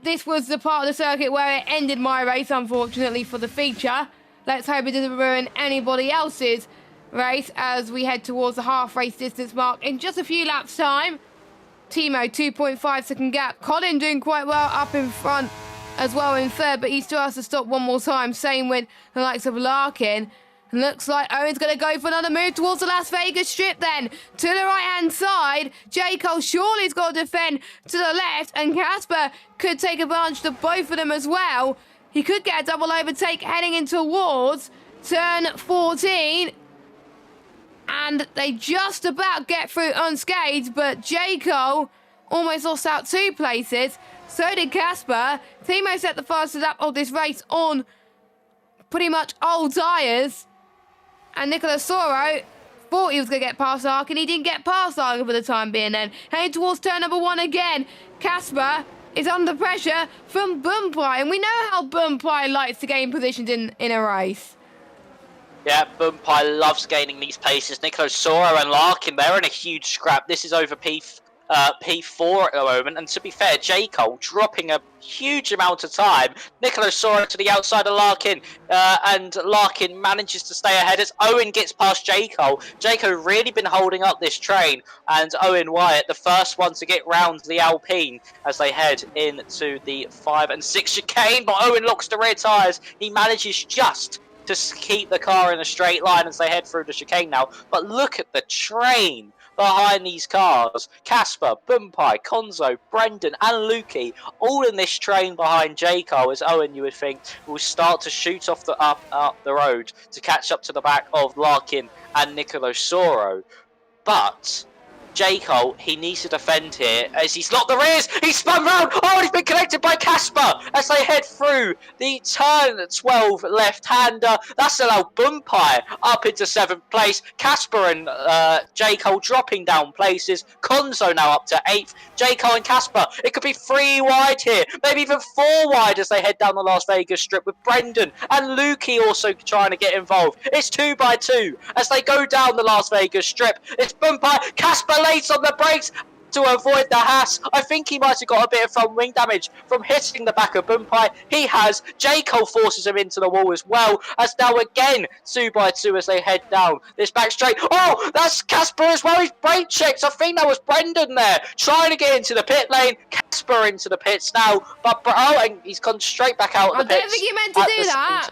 This was the part of the circuit where it ended my race, unfortunately, for the feature. Let's hope it doesn't ruin anybody else's race as we head towards the half race distance mark in just a few laps' time. Timo, 2.5 second gap. Colin doing quite well up in front as well in third, but he still has to stop one more time. Same with the likes of Larkin. And looks like Owen's going to go for another move towards the Las Vegas Strip then. To the right-hand side, Jaco surely's got to defend to the left, and Casper could take advantage of both of them as well. He could get a double overtake heading in towards turn 14. And they just about get through unscathed, but Jaco almost lost out 2 places. So did Casper. Timo set the fastest lap of this race on pretty much old tyres. And Nicolas Soro thought he was going to get past Larkin. He didn't get past Larkin for the time being then. Heading towards turn number 1 again. Casper is under pressure from Boompai. And we know how Boompai likes to gain positions in a race. Yeah, Boompai loves gaining these places. Nicolas Soro and Larkin, they're in a huge scrap. This is over P4 at the moment, and to be fair, Jaco dropping a huge amount of time. Nicolas Soro to the outside of Larkin, and Larkin manages to stay ahead as Owen gets past Jaco. Jaco really been holding up this train, and Owen Wyatt, the first one to get round the Alpine as they head into the 5 and 6 chicane, but Owen locks the rear tyres. He manages just to keep the car in a straight line as they head through the chicane now, but look at the train behind these cars. Casper, Boompai, Konzo, Brendan and Lukey all in this train behind Jaco as Owen, you would think, will start to shoot off the up the road to catch up to the back of Larkin and Nicolas Soro. But J. Cole, he needs to defend here as he's locked the rears. He's spun round. Oh, and he's been connected by Casper as they head through the turn 12 left-hander. That's allowed Bumpire up into 7th place. Casper and J. Cole dropping down places. Konzo now up to 8th. J. Cole and Casper. It could be 3 wide here, maybe even 4 wide as they head down the Las Vegas Strip with Brendan and Lukey also trying to get involved. It's 2 by 2 as they go down the Las Vegas Strip. It's Bumpire. Casper late on the brakes to avoid the Haas. I think he might have got a bit of front wing damage from hitting the back of Bumpire. He has. J. Cole forces him into the wall as well, as now again 2 by 2 as they head down this back straight. Oh, that's Casper as well. He's brake checked. I think that was Brendan there trying to get into the pit lane. Casper into the pits now, but and he's gone straight back out of the pits. I don't think you meant to do that.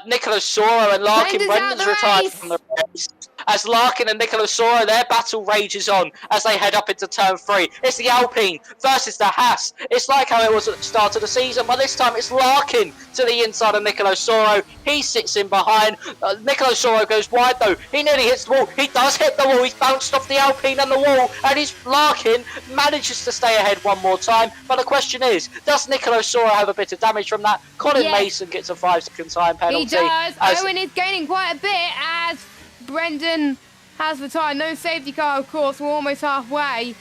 Nicholas Soro and Larkin. Brendan's retired from the race. As Larkin and Nicholas Soro, their battle rages on as they head up into turn 3. It's the Alpine versus the Haas. It's like how it was at the start of the season, but this time it's Larkin to the inside of Nicholas Soro. He sits in behind. Nicholas Soro goes wide though. He nearly hits the wall. He does hit the wall. He's bounced off the Alpine and the wall, and his Larkin manages to stay ahead one more time. But the question is, does Nicholas Soro have a bit of damage from that? Colin Mason gets a 5-second time penalty. He does. Owen is gaining quite a bit as Brendan has retired. No safety car, of course. We're almost halfway.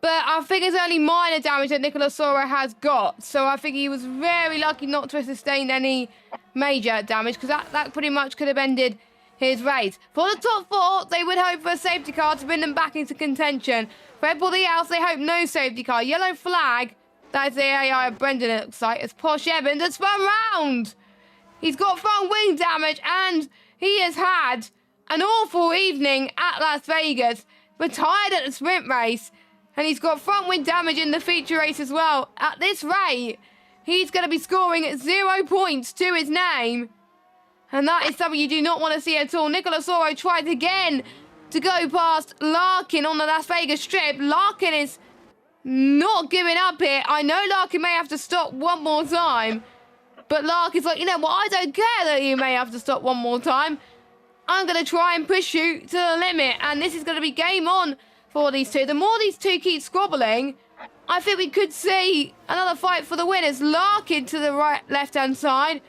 But I think it's only minor damage that Nicholas Soro has got. So I think he was very lucky not to have sustained any major damage, because that pretty much could have ended his race. For the top 4, they would hope for a safety car to bring them back into contention. For everybody else, they hope no safety car. Yellow flag. That is the AI of Brendan, it looks like. It's Posh Evans has spun round. He's got front wing damage, and he has had an awful evening at Las Vegas, retired at the sprint race, and he's got front wing damage in the feature race as well. At this rate, he's going to be scoring 0 points to his name, and that is something you do not want to see at all. Nicholas Soro tried again to go past Larkin on the Las Vegas Strip. Larkin is not giving up here. I know Larkin may have to stop one more time, but Larkin's like, you know what, I don't care that you may have to stop one more time. I'm going to try and push you to the limit. And this is going to be game on for these two. The more these two keep squabbling, I think we could see another fight for the winners. Larkin to the left-hand side.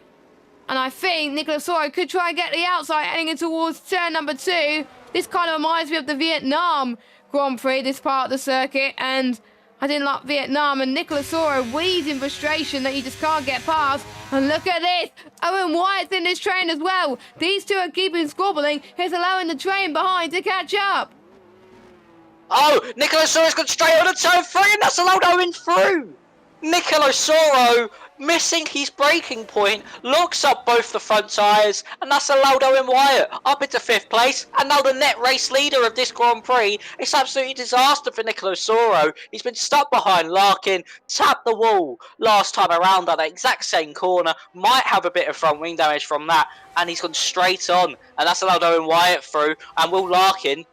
And I think Nicholas Soro could try and get the outside heading in towards turn number 2. This kind of reminds me of the Vietnam Grand Prix, this part of the circuit. And I didn't like Vietnam, and Nicholas Soro wheezing frustration that he just can't get past. And look at this. Owen Wyatt's in this train as well. These two are keeping squabbling. He's allowing the train behind to catch up. Oh, Nicholas Soro's got straight on to turn 3, and that's allowed Owen through. Nicholas Soro missing his braking point, locks up both the front tyres, and that's allowed Owen Wyatt up into 5th place, and now the net race leader of this Grand Prix. It's absolutely disaster for Nicholas Soro. He's been stuck behind Larkin, tapped the wall last time around at that exact same corner, might have a bit of front wing damage from that, and he's gone straight on, and that's allowed Owen Wyatt through, and Will Larkin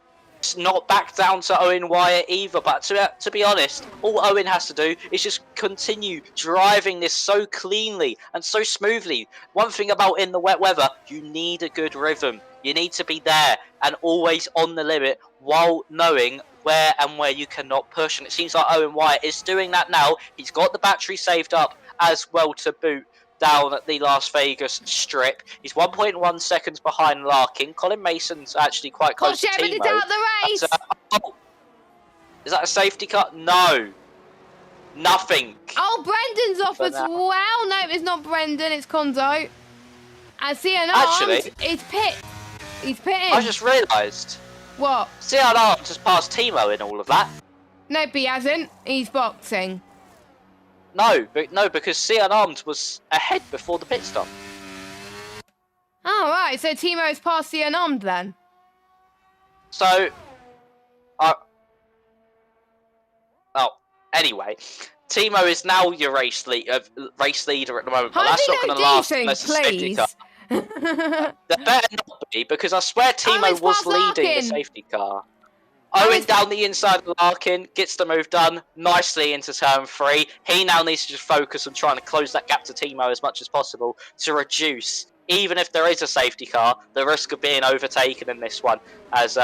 not back down to Owen Wyatt either. But to be honest, all Owen has to do is just continue driving this so cleanly and so smoothly. One thing about in the wet weather, you need a good rhythm. You need to be there and always on the limit while knowing where you cannot push. And it seems like Owen Wyatt is doing that now. He's got the battery saved up as well to boot down at the Las Vegas Strip. He's 1.1 seconds behind Larkin. Colin Mason's actually quite close to Timo. Is out the race. Is that a safety car? No. Nothing. Oh, Brendan's off as well. No, it's not Brendan, it's Konzo. I see an Actually, it's Pitt. He's pitting. I just realised. What? Cian Arms has passed Timo in all of that. Nope, he hasn't. He's boxing. No, because Cian Arms was ahead before the pit stop. Oh, right. So Timo's passed the unarmed then. So, anyway, Timo is now your race leader at the moment, but that's not going to last unless it's a safety car. There better not be, because I swear Timo was leading the safety car. Owen down the inside of Larkin, gets the move done nicely into turn 3. He now needs to just focus on trying to close that gap to Timo as much as possible to reduce, even if there is a safety car, the risk of being overtaken in this one. As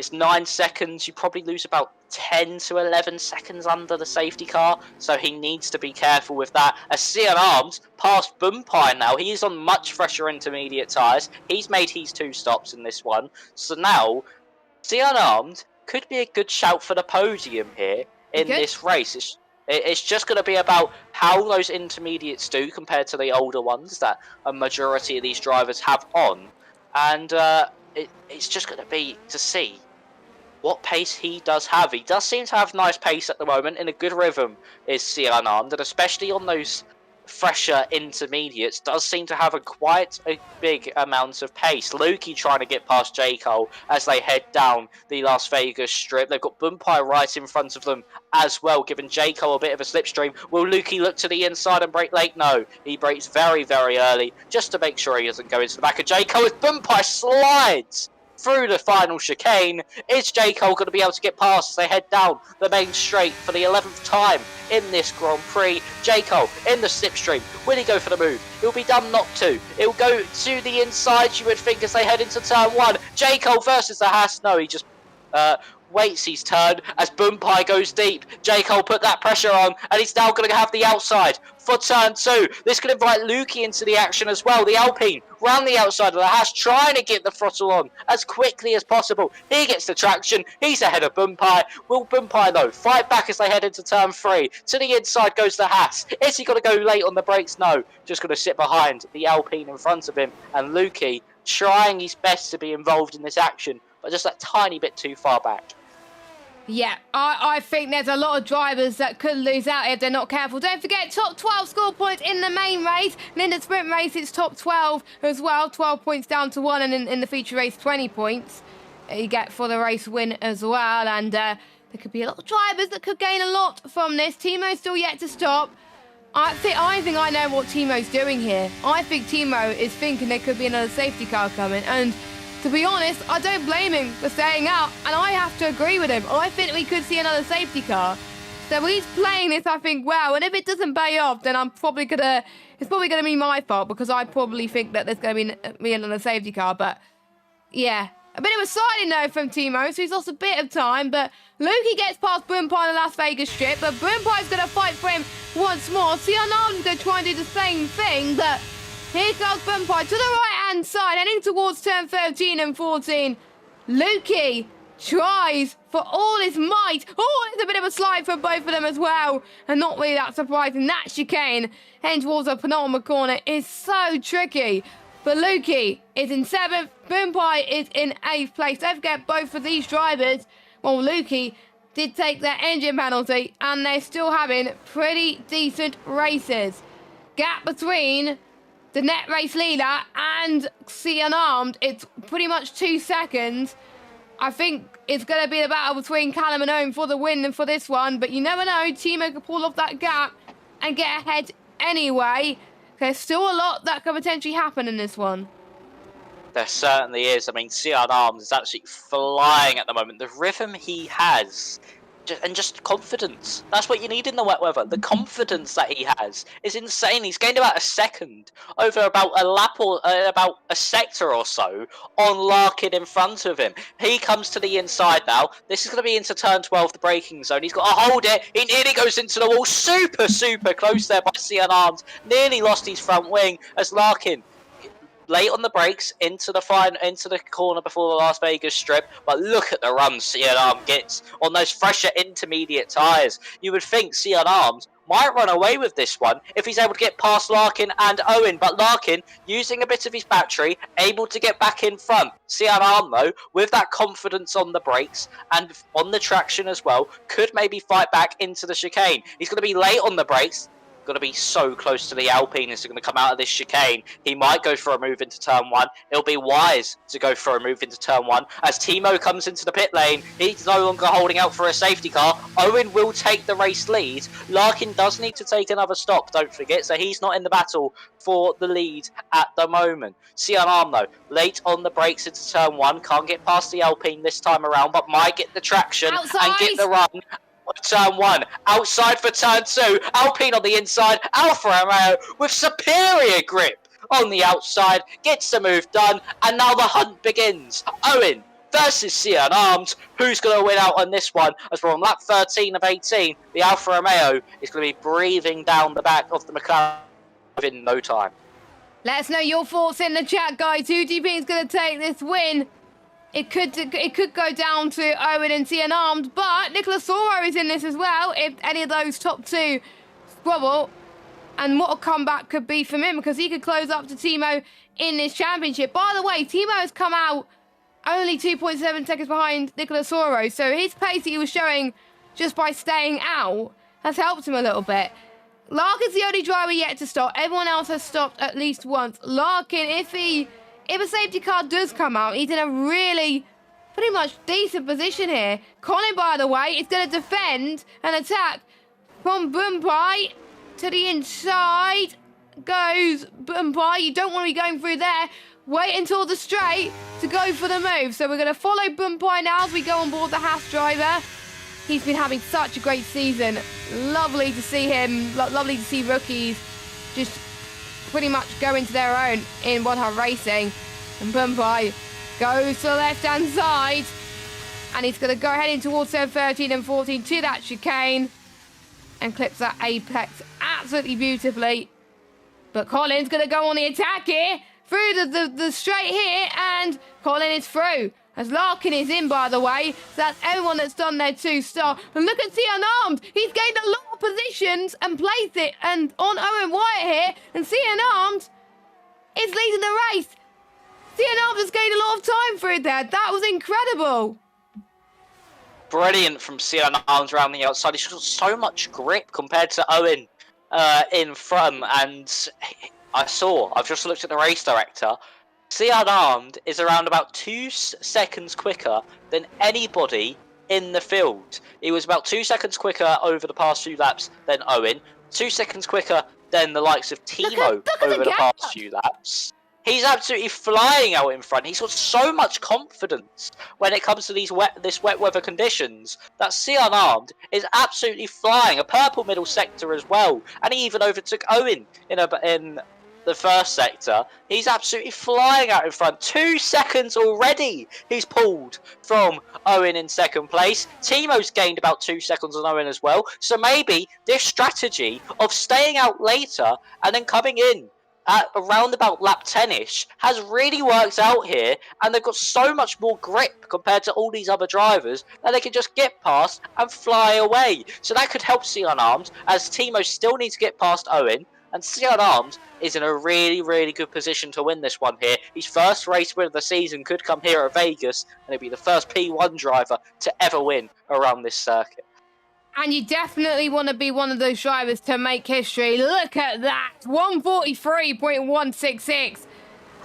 It's 9 seconds. You probably lose about 10 to 11 seconds under the safety car, so he needs to be careful with that. As Cian Arms past Bumpire now, he is on much fresher intermediate tyres. He's made his 2 stops in this one, so now Cian Arms could be a good shout for the podium here in this race. It's just going to be about how those intermediates do compared to the older ones that a majority of these drivers have on, and it's just going to be to see what pace he does have. He does seem to have nice pace at the moment, in a good rhythm is Cian Armed, and especially on those fresher intermediates, does seem to have quite a big amount of pace. Lukey trying to get past J. Cole as they head down the Las Vegas strip. They've got Bumpire right in front of them as well, giving J. Cole a bit of a slipstream. Will Lukey look to the inside and brake late? No, he brakes very, very early just to make sure he doesn't go into the back of J. Cole as Bumpire slides through the final chicane. Is J. Cole going to be able to get past as they head down the main straight for the 11th time in this Grand Prix? J. Cole in the slipstream. Will he go for the move? He'll be dumb not to. He'll go to the inside, you would think, as they head into turn 1. J. Cole versus the Haas. No, he just waits his turn as Bumpire goes deep. J. Cole put that pressure on, and he's now going to have the outside for turn 2. This could invite Lukey into the action as well. The Alpine round the outside of the Haas, trying to get the throttle on as quickly as possible. He gets the traction. He's ahead of Bumpire. Will Bumpire, though, fight back as they head into turn 3? To the inside goes the Haas. Is he going to go late on the brakes? No. Just going to sit behind the Alpine in front of him. And Lukey trying his best to be involved in this action, but just that tiny bit too far back. Yeah, I think there's a lot of drivers that could lose out if they're not careful. Don't forget, top 12 score points in the main race. And in the sprint race, it's top 12 as well. 12 points down to 1. And in the feature race, 20 points you get for the race win as well. And there could be a lot of drivers that could gain a lot from this. Timo's still yet to stop. I think I know what Timo's doing here. I think Timo is thinking there could be another safety car coming. And to be honest, I don't blame him for staying out, and I have to agree with him. I think we could see another safety car. So he's playing this, I think, well, and if it doesn't pay off, then it's probably gonna be my fault, because I probably think that there's gonna be another safety car. But yeah, a bit of a sliding note from Timo, so he's lost a bit of time. But Lukey gets past Bumpire on the Las Vegas strip, but Bumpire's gonna fight for him once more. Cian Arden's gonna try and do the same thing, but here goes Bumpire to the right-hand side, heading towards turn 13 and 14. Lukey tries for all his might. Oh, it's a bit of a slide for both of them as well. And not really that surprising. That chicane heading towards the penultimate corner is so tricky. But Lukey is in 7th. Bumpire is in 8th place. Don't forget, both of these drivers, well, Lukey did take their engine penalty, and they're still having pretty decent races. Gap between the net race leader and Cian Armed, it's pretty much 2 seconds. I think it's going to be a battle between Callum and Owen for the win for this one, but you never know, Timo could pull off that gap and get ahead anyway. There's still a lot that could potentially happen in this one. There certainly is. I mean, Cian Arms is absolutely flying at the moment. The rhythm he has, and just confidence. That's what you need in the wet weather. The confidence that he has is insane. He's gained about a second over about a lap or about a sector or so on Larkin in front of him. He comes to the inside now. This is going to be into turn 12, the braking zone. He's got to hold it. He nearly goes into the wall. Super, super close there by Cian Arms. Nearly lost his front wing as Larkin late on the brakes into the corner before the Las Vegas strip, but look at the run Cian Arms gets on those fresher intermediate tyres. You would think Cian Arms might run away with this one if he's able to get past Larkin and Owen, but Larkin, using a bit of his battery, able to get back in front. Cian Arms, though, with that confidence on the brakes and on the traction as well, could maybe fight back into the chicane. He's going to be late on the brakes. Going to be so close to the Alpine as they're going to come out of this chicane. He might go for a move into turn 1. It'll be wise to go for a move into turn 1. As Timo comes into the pit lane, he's no longer holding out for a safety car. Owen will take the race lead. Larkin does need to take another stop, don't forget, so he's not in the battle for the lead at the moment. Cian Arm, though, late on the brakes into turn 1. Can't get past the Alpine this time around, but might get the traction and get the run. Turn 1, outside for turn 2, Alpine on the inside, Alfa Romeo with superior grip on the outside, gets the move done, and now the hunt begins. Owen versus Sea Unarmed. Who's going to win out on this one? As we're on lap 13 of 18, the Alfa Romeo is going to be breathing down the back of the McLaren within no time. Let us know your thoughts in the chat, guys. Who do you think is going to take this win? It could go down to Owen and Sea Unarmed, but Nicolas Soro is in this as well. If any of those top two squabble, and what a comeback could be from him, because he could close up to Timo in this championship. By the way, Timo has come out only 2.7 seconds behind Nicolas Soro, so his pace that he was showing just by staying out has helped him a little bit. Larkin's the only driver yet to stop. Everyone else has stopped at least once. Larkin, if a safety car does come out, he's in a really pretty much decent position here. Colin, by the way, is going to defend and attack from Bumpai to the inside. Goes Bumpai. You don't want to be going through there. Wait until the straight to go for the move. So we're going to follow Bumpai now as we go on board the Haas driver. He's been having such a great season. Lovely to see him. Lovely to see rookies just pretty much go into their own in One Hub Racing. And Bumpai goes to the left-hand side. And he's going to go heading towards turn 13 and 14 to that chicane. And clips that apex absolutely beautifully. But Colin's going to go on the attack here. Through the straight here. And Colin is through. As Larkin is in, by the way. So that's everyone that's done their 2-star. And look at Sea Unarmed. He's gained a lot of positions and placed it and on Owen Wyatt here. And Sea Unarmed is leading the race. Sea Unarmed has gained a lot of time through there. That was incredible. Brilliant from Sea Unarmed around the outside. He's got so much grip compared to Owen in front. And I've just looked at the race director. Sea Unarmed is around about 2 seconds quicker than anybody in the field. He was about 2 seconds quicker over the past few laps than Owen. 2 seconds quicker than the likes of Timo over the past few laps. He's absolutely flying out in front. He's got so much confidence when it comes to this wet weather conditions that Sea Unarmed is absolutely flying. A purple middle sector as well. And he even overtook Owen in the first sector. He's absolutely flying out in front. 2 seconds already he's pulled from Owen in second place. Timo's gained about 2 seconds on Owen as well. So maybe this strategy of staying out later and then coming in at around about lap 10ish has really worked out here, and they've got so much more grip compared to all these other drivers that they can just get past and fly away. So that could help Sea Unarmed, as Timo still needs to get past Owen. And Sea Unarmed is in a really, really good position to win this one here. His first race win of the season could come here at Vegas, and he'll be the first P1 driver to ever win around this circuit. And you definitely want to be one of those drivers to make history. Look at that. 143.166.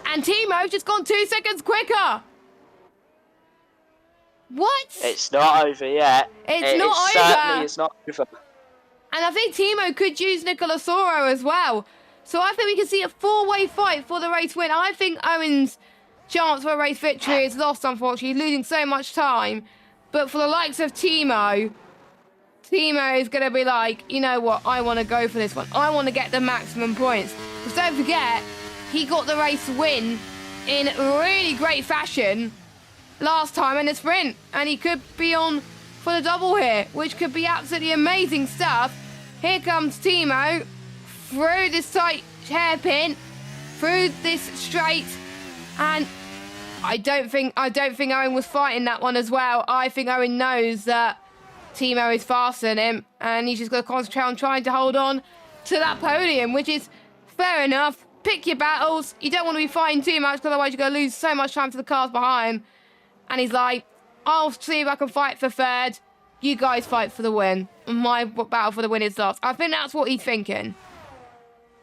And Timo's just gone 2 seconds quicker. What? It's not over yet. It's not over. Certainly it's not over. And I think Timo could use Nicolas Soro as well. So I think we can see a 4-way fight for the race win. I think Owen's chance for a race victory is lost, unfortunately. He's losing so much time. But for the likes of Timo is going to be like, you know what, I want to go for this one. I want to get the maximum points. Because don't forget, he got the race win in really great fashion last time in the sprint. And he could be on for the double here, which could be absolutely amazing stuff. Here comes Timo through this tight hairpin, through this straight, and I don't think Owen was fighting that one as well. I think Owen knows that Timo is faster than him, and he's just got to concentrate on trying to hold on to that podium, which is fair enough. Pick your battles. You don't want to be fighting too much, because otherwise you're going to lose so much time to the cars behind. And he's like, I'll see if I can fight for third. You guys fight for the win. My battle for the win is lost. I think that's what he's thinking.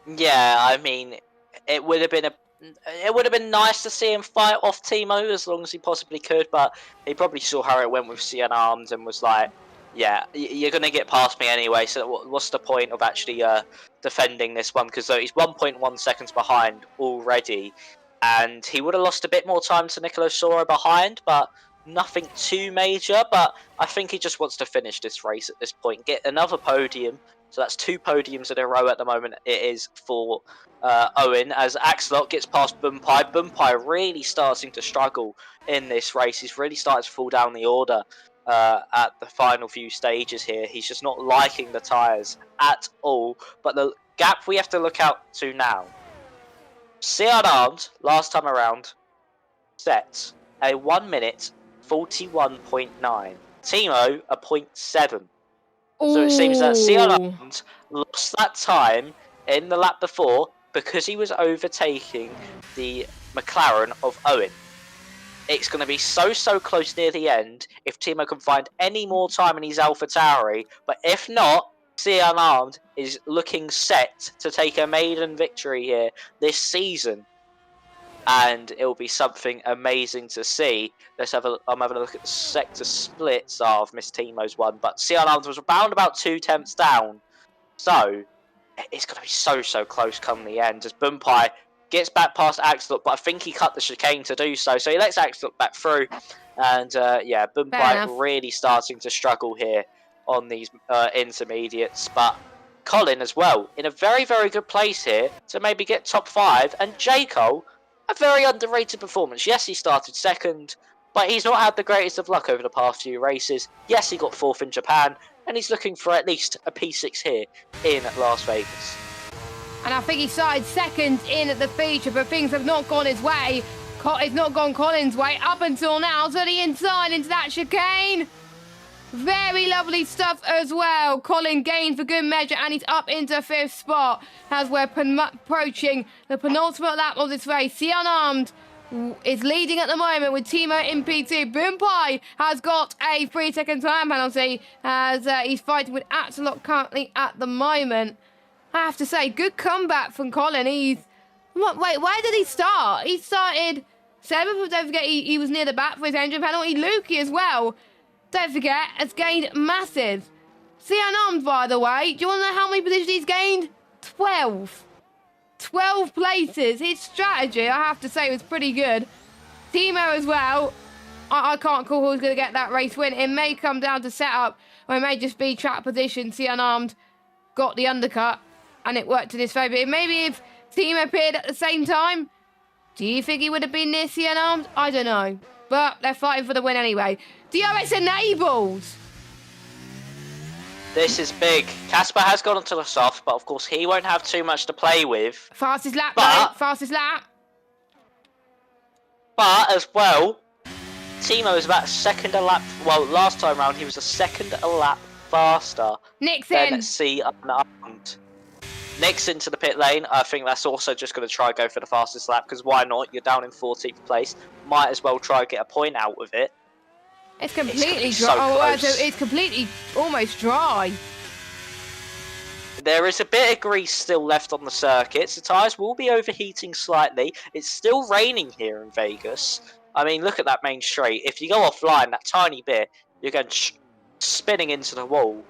Yeah, I mean, it would have been nice to see him fight off Timo as long as he possibly could, but he probably saw how it went with Sea Unarmed and was like, yeah, you're going to get past me anyway, so what's the point of actually defending this one? Because he's 1.1 seconds behind already, and he would have lost a bit more time to Nicolas Soro behind, but nothing too major, but I think he just wants to finish this race at this point, get another podium. So that's 2 podiums in a row at the moment. It is for Owen as Axelot gets past Bumpai. Bumpai really starting to struggle in this race. He's really starting to fall down the order at the final few stages here. He's just not liking the tyres at all. But the gap we have to look out to now. Sion Armed, last time around, set a 1 minute 41.9. Timo a 0.7. So it seems that Sion Armed lost that time in the lap before because he was overtaking the McLaren of Owen. It's going to be so close near the end if Timo can find any more time in his AlphaTauri, but if not, Sion Armed is looking set to take a maiden victory here this season. And it will be something amazing to see. I'm having a look at the sector splits. I've missed Timo's one, but Sion Arms was around about 2 tenths down. So it's going to be so close come the end as Bumpai gets back past Axelot, but I think he cut the chicane to do so. So he lets Axelot back through. And yeah, Bumpai really starting to struggle here on these intermediates. But Colin as well, in a very good place here to maybe get top 5. And J. Cole, a very underrated performance. Yes, he started second, but he's not had the greatest of luck over the past few races. Yes, he got 4th in Japan, and he's looking for at least a P6 here in Las Vegas. And I think he started second in the feature, but things have not gone his way. It's not gone Colin's way up until now. To the inside into that chicane. Very lovely stuff as well. Colin gained for good measure, and he's up into 5th spot as we're approaching the penultimate lap of this race. Sion Armed is leading at the moment with Timo in P2. Bumpai has got a 3-second time penalty as he's fighting with Axelot currently at the moment. I have to say, good comeback from Colin. Wait, where did he start? He started 7th, don't forget he was near the back for his engine penalty. Lukey as well, don't forget, has gained massive. Sion Armed, by the way, do you want to know how many positions he's gained? 12. 12 places. His strategy, I have to say, was pretty good. Timo as well. I can't call who's going to get that race win. It may come down to setup, or it may just be track position. Sion Armed got the undercut, and it worked in his favour. Maybe if Timo appeared at the same time, do you think he would have been near Sion Armed? I don't know. But they're fighting for the win anyway. DRS enabled! This is big. Casper has gone onto the soft, but of course he won't have too much to play with. Fastest lap, though. Fastest lap. But as well, Timo is about second a lap. Well, last time round he was a second a lap faster than Sion Armed. Nick's into the pit lane. I think that's also just going to try go for the fastest lap, because why not? You're down in 14th place. Might as well try and get a point out of it. It's completely dry. It's completely almost dry. There is a bit of grease still left on the circuits. The tyres will be overheating slightly. It's still raining here in Vegas. I mean, look at that main straight. If you go offline, that tiny bit, you're going spinning into the wall.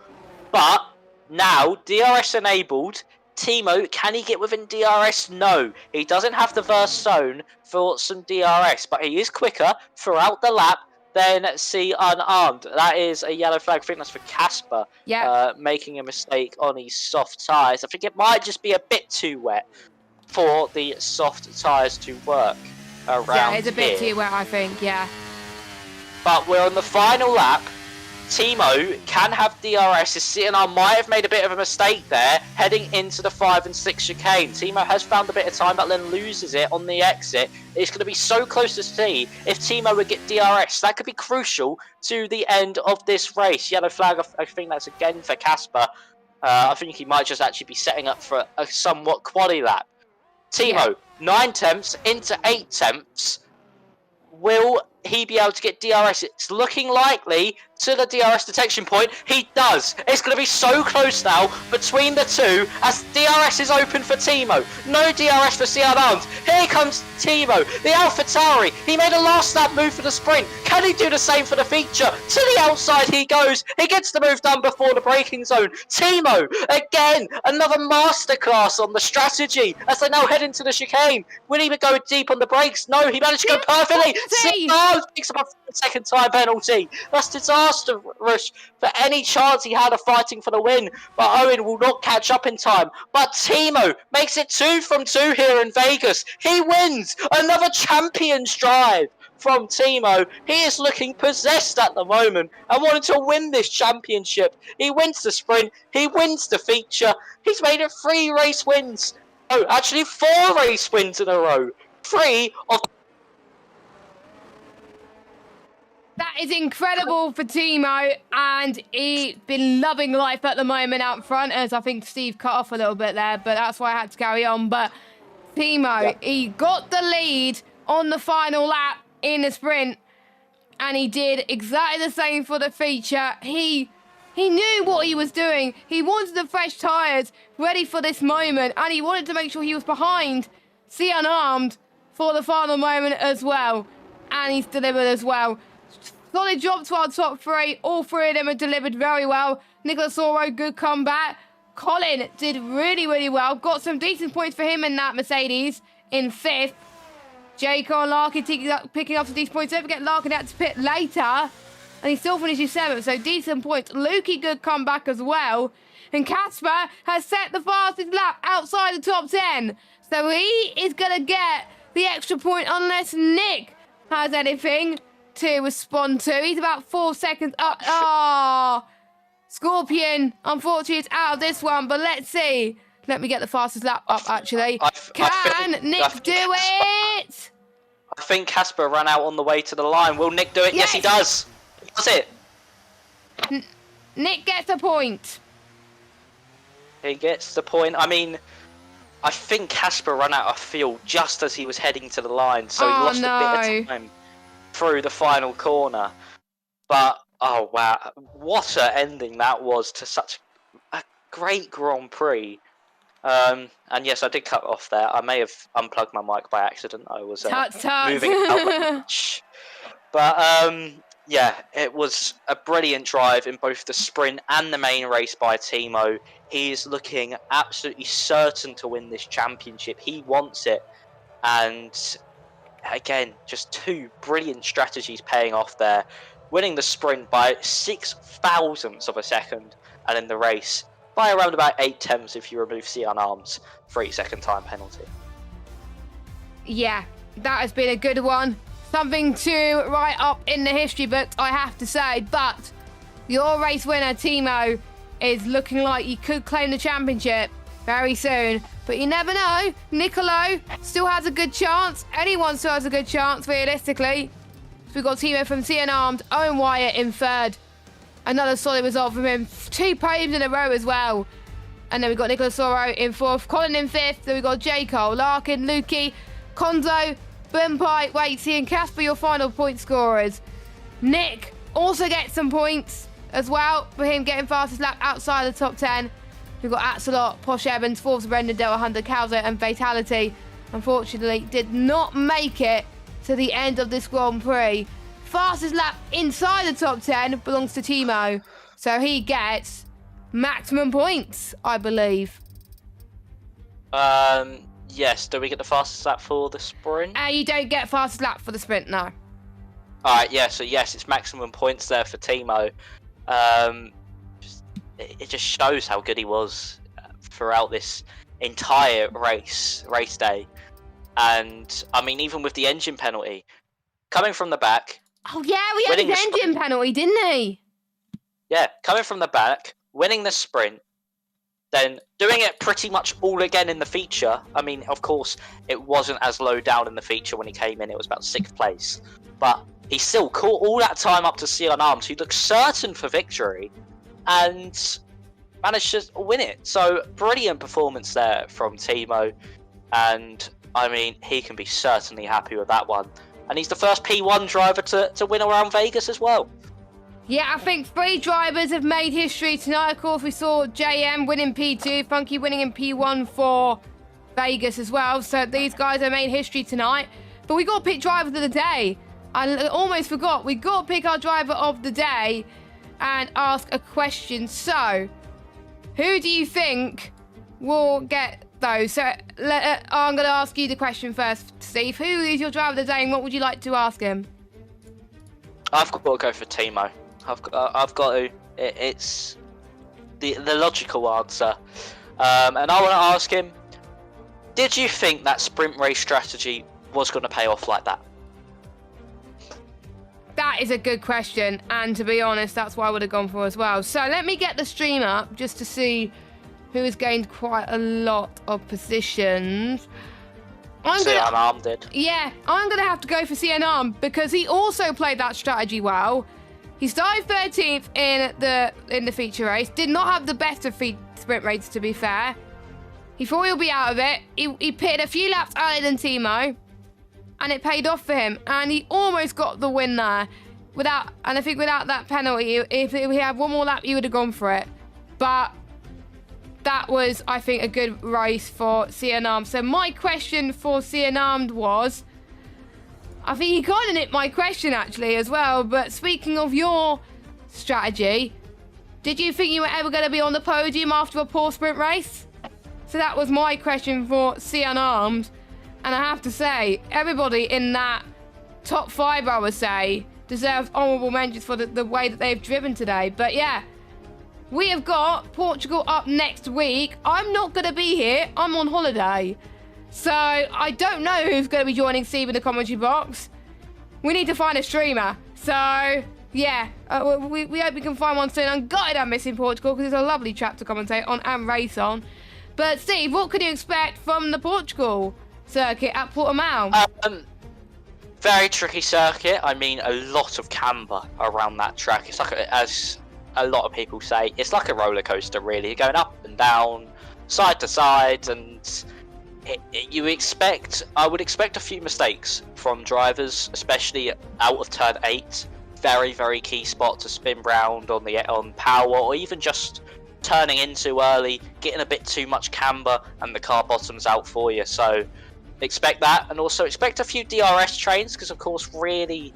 But now, DRS enabled. Timo, can he get within DRS? No. He doesn't have the verse zone for some DRS, but he is quicker throughout the lap than Sion Armed. That is a yellow flag. I think that's for Casper. Yeah. Making a mistake on his soft tyres. I think it might just be a bit too wet for the soft tyres to work around here. Yeah, it's a bit too wet, I think, yeah. But we're on the final lap. Timo can have DRS. Sion Armed might have made a bit of a mistake there, heading into the 5 and 6 chicane. Timo has found a bit of time, but then loses it on the exit. It's going to be so close to see if Timo would get DRS. That could be crucial to the end of this race. Yellow flag, I think that's again for Casper. I think he might just actually be setting up for a somewhat quali lap. Timo, 9 tenths into 8 tenths. Will he be able to get DRS? It's looking likely to the DRS detection point. He does. It's going to be so close now between the two as DRS is open for Timo. No DRS for Sion Armed. Here comes Timo, the AlphaTauri. He made a last lap move for the sprint. Can he do the same for the feature? To the outside he goes. He gets the move done before the braking zone. Timo, again, another masterclass on the strategy as they now head into the chicane. Will he go deep on the brakes? No, he managed to go perfectly. Sion Arms picks up a second time penalty. That's disastrous for any chance he had of fighting for the win. But Owen will not catch up in time. But Timo makes it 2 from 2 here in Vegas. He wins another champion's drive from Timo. He is looking possessed at the moment and wanted to win this championship. He wins the sprint. He wins the feature. He's made it 3 race wins. Oh, actually 4 race wins in a row. 3 of... That is incredible for Timo, and he's been loving life at the moment out front, as I think Steve cut off a little bit there, but that's why I had to carry on. But Timo, he got the lead on the final lap in the sprint, and he did exactly the same for the feature. He knew what he was doing. He wanted the fresh tyres ready for this moment, and he wanted to make sure he was behind C Unarmed for the final moment as well, and he's delivered as well. Solid job to our top 3. All 3 of them have delivered very well. Nicholas Oro, good comeback. Colin did really, really well. Got some decent points for him in that Mercedes in 5th. Jaco and Larkin picking up some decent points. Don't forget Larkin had to pit later, and he still finishes 7th, so decent points. Lukey, good comeback as well. And Casper has set the fastest lap outside the top 10. So he is going to get the extra point unless Nick has anything to respond to. He's about 4 seconds up. Oh, Scorpion, unfortunately, is out of this one, but let's see. Let me get the fastest lap up, actually. Can Nick do it? I think Casper ran out on the way to the line. Will Nick do it? Yes, he does. He does it. Nick gets a point. He gets the point. I mean, I think Casper ran out of fuel just as he was heading to the line, so he lost a bit of time through the final corner. But, oh wow, what an ending that was to such a great Grand Prix. And yes, I did cut off there. I may have unplugged my mic by accident. I was moving out. But yeah, it was a brilliant drive in both the sprint and the main race by Timo. He is looking absolutely certain to win this championship. He wants it. And again, just 2 brilliant strategies paying off there. Winning the sprint by 6 thousandths of a second, and in the race by around about 8 tenths if you remove C Unarmed's 3 second time penalty. Yeah, that has been a good one. Something to write up in the history books, I have to say. But your race winner, Timo, is looking like he could claim the championship very soon. But you never know. Nicolo still has a good chance. Anyone still has a good chance, realistically. So we've got Timo from C Unarmed, Owen Wyatt in 3rd. Another solid result from him. 2 podiums in a row as well. And then we've got Nicholas Oro in 4th, Colin in 5th. Then we've got Jaco, Larkin, Lukey, Konzo, Bumpai, Waitsy, and Casper, your final point scorers. Nick also gets some points as well for him getting fastest lap outside the top 10. We've got Axelot, Posh Evans, 4th, Brendan, Delta Hunter, Calzo, and Fatality. Unfortunately, did not make it to the end of this Grand Prix. Fastest lap inside the top 10 belongs to Timo. So he gets maximum points, I believe. Yes. Do we get the fastest lap for the sprint? You don't get fastest lap for the sprint, no. Alright, yeah, so yes, it's maximum points there for Timo. It just shows how good he was throughout this entire race day. And, I mean, even with the engine penalty, coming from the back... Oh, yeah, we had his engine penalty, didn't he? Yeah, coming from the back, winning the sprint, then doing it pretty much all again in the feature. I mean, of course, it wasn't as low down in the feature when he came in. It was about 6th place. But he still caught all that time up to C Unarmed, who looked certain for victory, and managed to win it. So, brilliant performance there from Timo. And, I mean, he can be certainly happy with that one. And he's the first P1 driver to win around Vegas as well. Yeah, I think 3 drivers have made history tonight. Of course, we saw JM winning P2, Funky winning in P1 for Vegas as well. So these guys have made history tonight. But we got to pick driver of the day. I almost forgot. We got to pick our driver of the day and ask a question. So, who do you think will get those? So, I'm going to ask you the question first, Steve. Who is your driver of the day and what would you like to ask him? I've got to go for Timo. I've got to. It's the logical answer. And I want to ask him, did you think that sprint race strategy was going to pay off like that? That is a good question, and to be honest, that's what I would have gone for as well. So let me get the stream up just to see who has gained quite a lot of positions. Arm did. Yeah, I'm going to have to go for Arm because he also played that strategy well. He started 13th in the feature race. Did not have the best of sprint races, to be fair. He thought he'll be out of it. He pitted a few laps earlier than Timo, and it paid off for him. And he almost got the win there. And I think without that penalty, if he had one more lap, he would have gone for it. But that was, I think, a good race for Arm. So my question for Arm was, I think he kind of nipped my question actually as well. But speaking of your strategy, did you think you were ever going to be on the podium after a poor sprint race? So that was my question for Arms. And I have to say, everybody in that top 5, I would say, deserves honourable mentions for the way that they've driven today. But yeah, we have got Portugal up next week. I'm not going to be here. I'm on holiday. So I don't know who's going to be joining Steve in the commentary box. We need to find a streamer. So yeah, we hope we can find one soon. I'm gutted I'm missing Portugal because it's a lovely track to commentate on and race on. But Steve, what can you expect from the Portugal circuit at Portimao? Very tricky circuit. I mean, a lot of camber around that track. It's like, as a lot of people say, it's like a roller coaster, really. You're going up and down, side to side, and I would expect a few mistakes from drivers, especially out of turn 8. Very, very key spot to spin round on power, or even just turning in too early, getting a bit too much camber, and the car bottoms out for you. So expect that, and also expect a few DRS trains, because of course really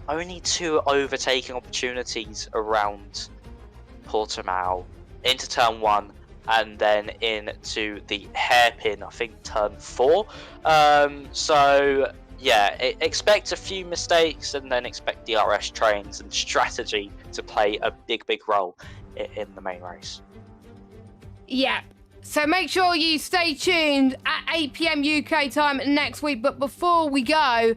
only 2 overtaking opportunities around Portimao, into turn 1 and then into the hairpin, I think turn 4. So yeah, expect a few mistakes, and then expect DRS trains and strategy to play a big role in the main race. Yeah, so make sure you stay tuned at 8 PM UK time next week. But before we go,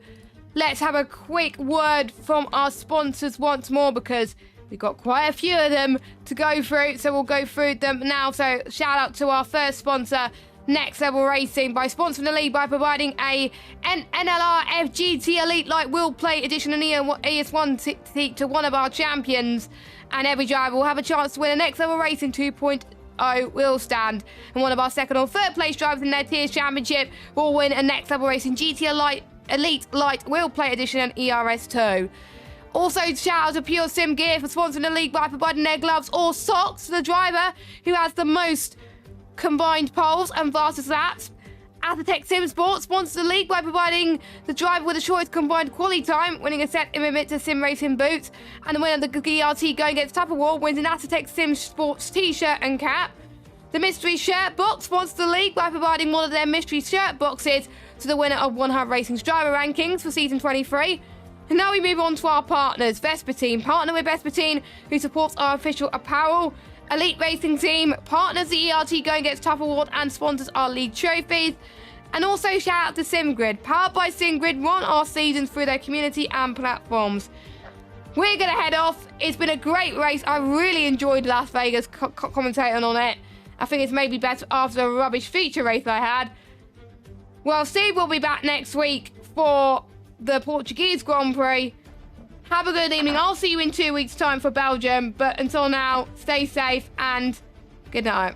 let's have a quick word from our sponsors once more, because we've got quite a few of them to go through. So we'll go through them now. So shout out to our first sponsor, Next Level Racing, by sponsoring the league by providing an NLR FGT Elite Light Wheel Plate Edition and ES1 seat to one of our champions. And every driver will have a chance to win a Next Level Racing 2.0 wheel stand. And one of our second or third place drivers in their tiers championship will win a Next Level Racing GT Elite Light Wheel Plate Edition and ERS2. Also, shout out to Pure Sim Gear for sponsoring the league by providing their gloves or socks to the driver who has the most combined poles and fastest laps. Athetech Sim Sport sponsors the league by providing the driver with the shortest combined quality time, winning a set in Invicta Sim Racing boots. And the winner of the ERT Going Against Tough Award wins an Athetech Sim Sports t-shirt and cap. The Mystery Shirt Box sponsors the league by providing one of their mystery shirt boxes to the winner of 100 Racing's driver rankings for season 23. And now we move on to our partners. Vespertine, partner with Vespertine, who supports our official apparel. Elite Racing Team partners the ERT Going Against Tough Award and sponsors our league trophies. And also shout out to SimGrid, powered by SimGrid, run our seasons through their community and platforms. We're going to head off. It's been a great race. I really enjoyed Las Vegas commentating on it. I think it's maybe better after the rubbish feature race I had. Well, Steve will be back next week for the Portuguese Grand Prix. Have a good evening. I'll see you in 2 weeks' time for Belgium. But until now, stay safe and good night.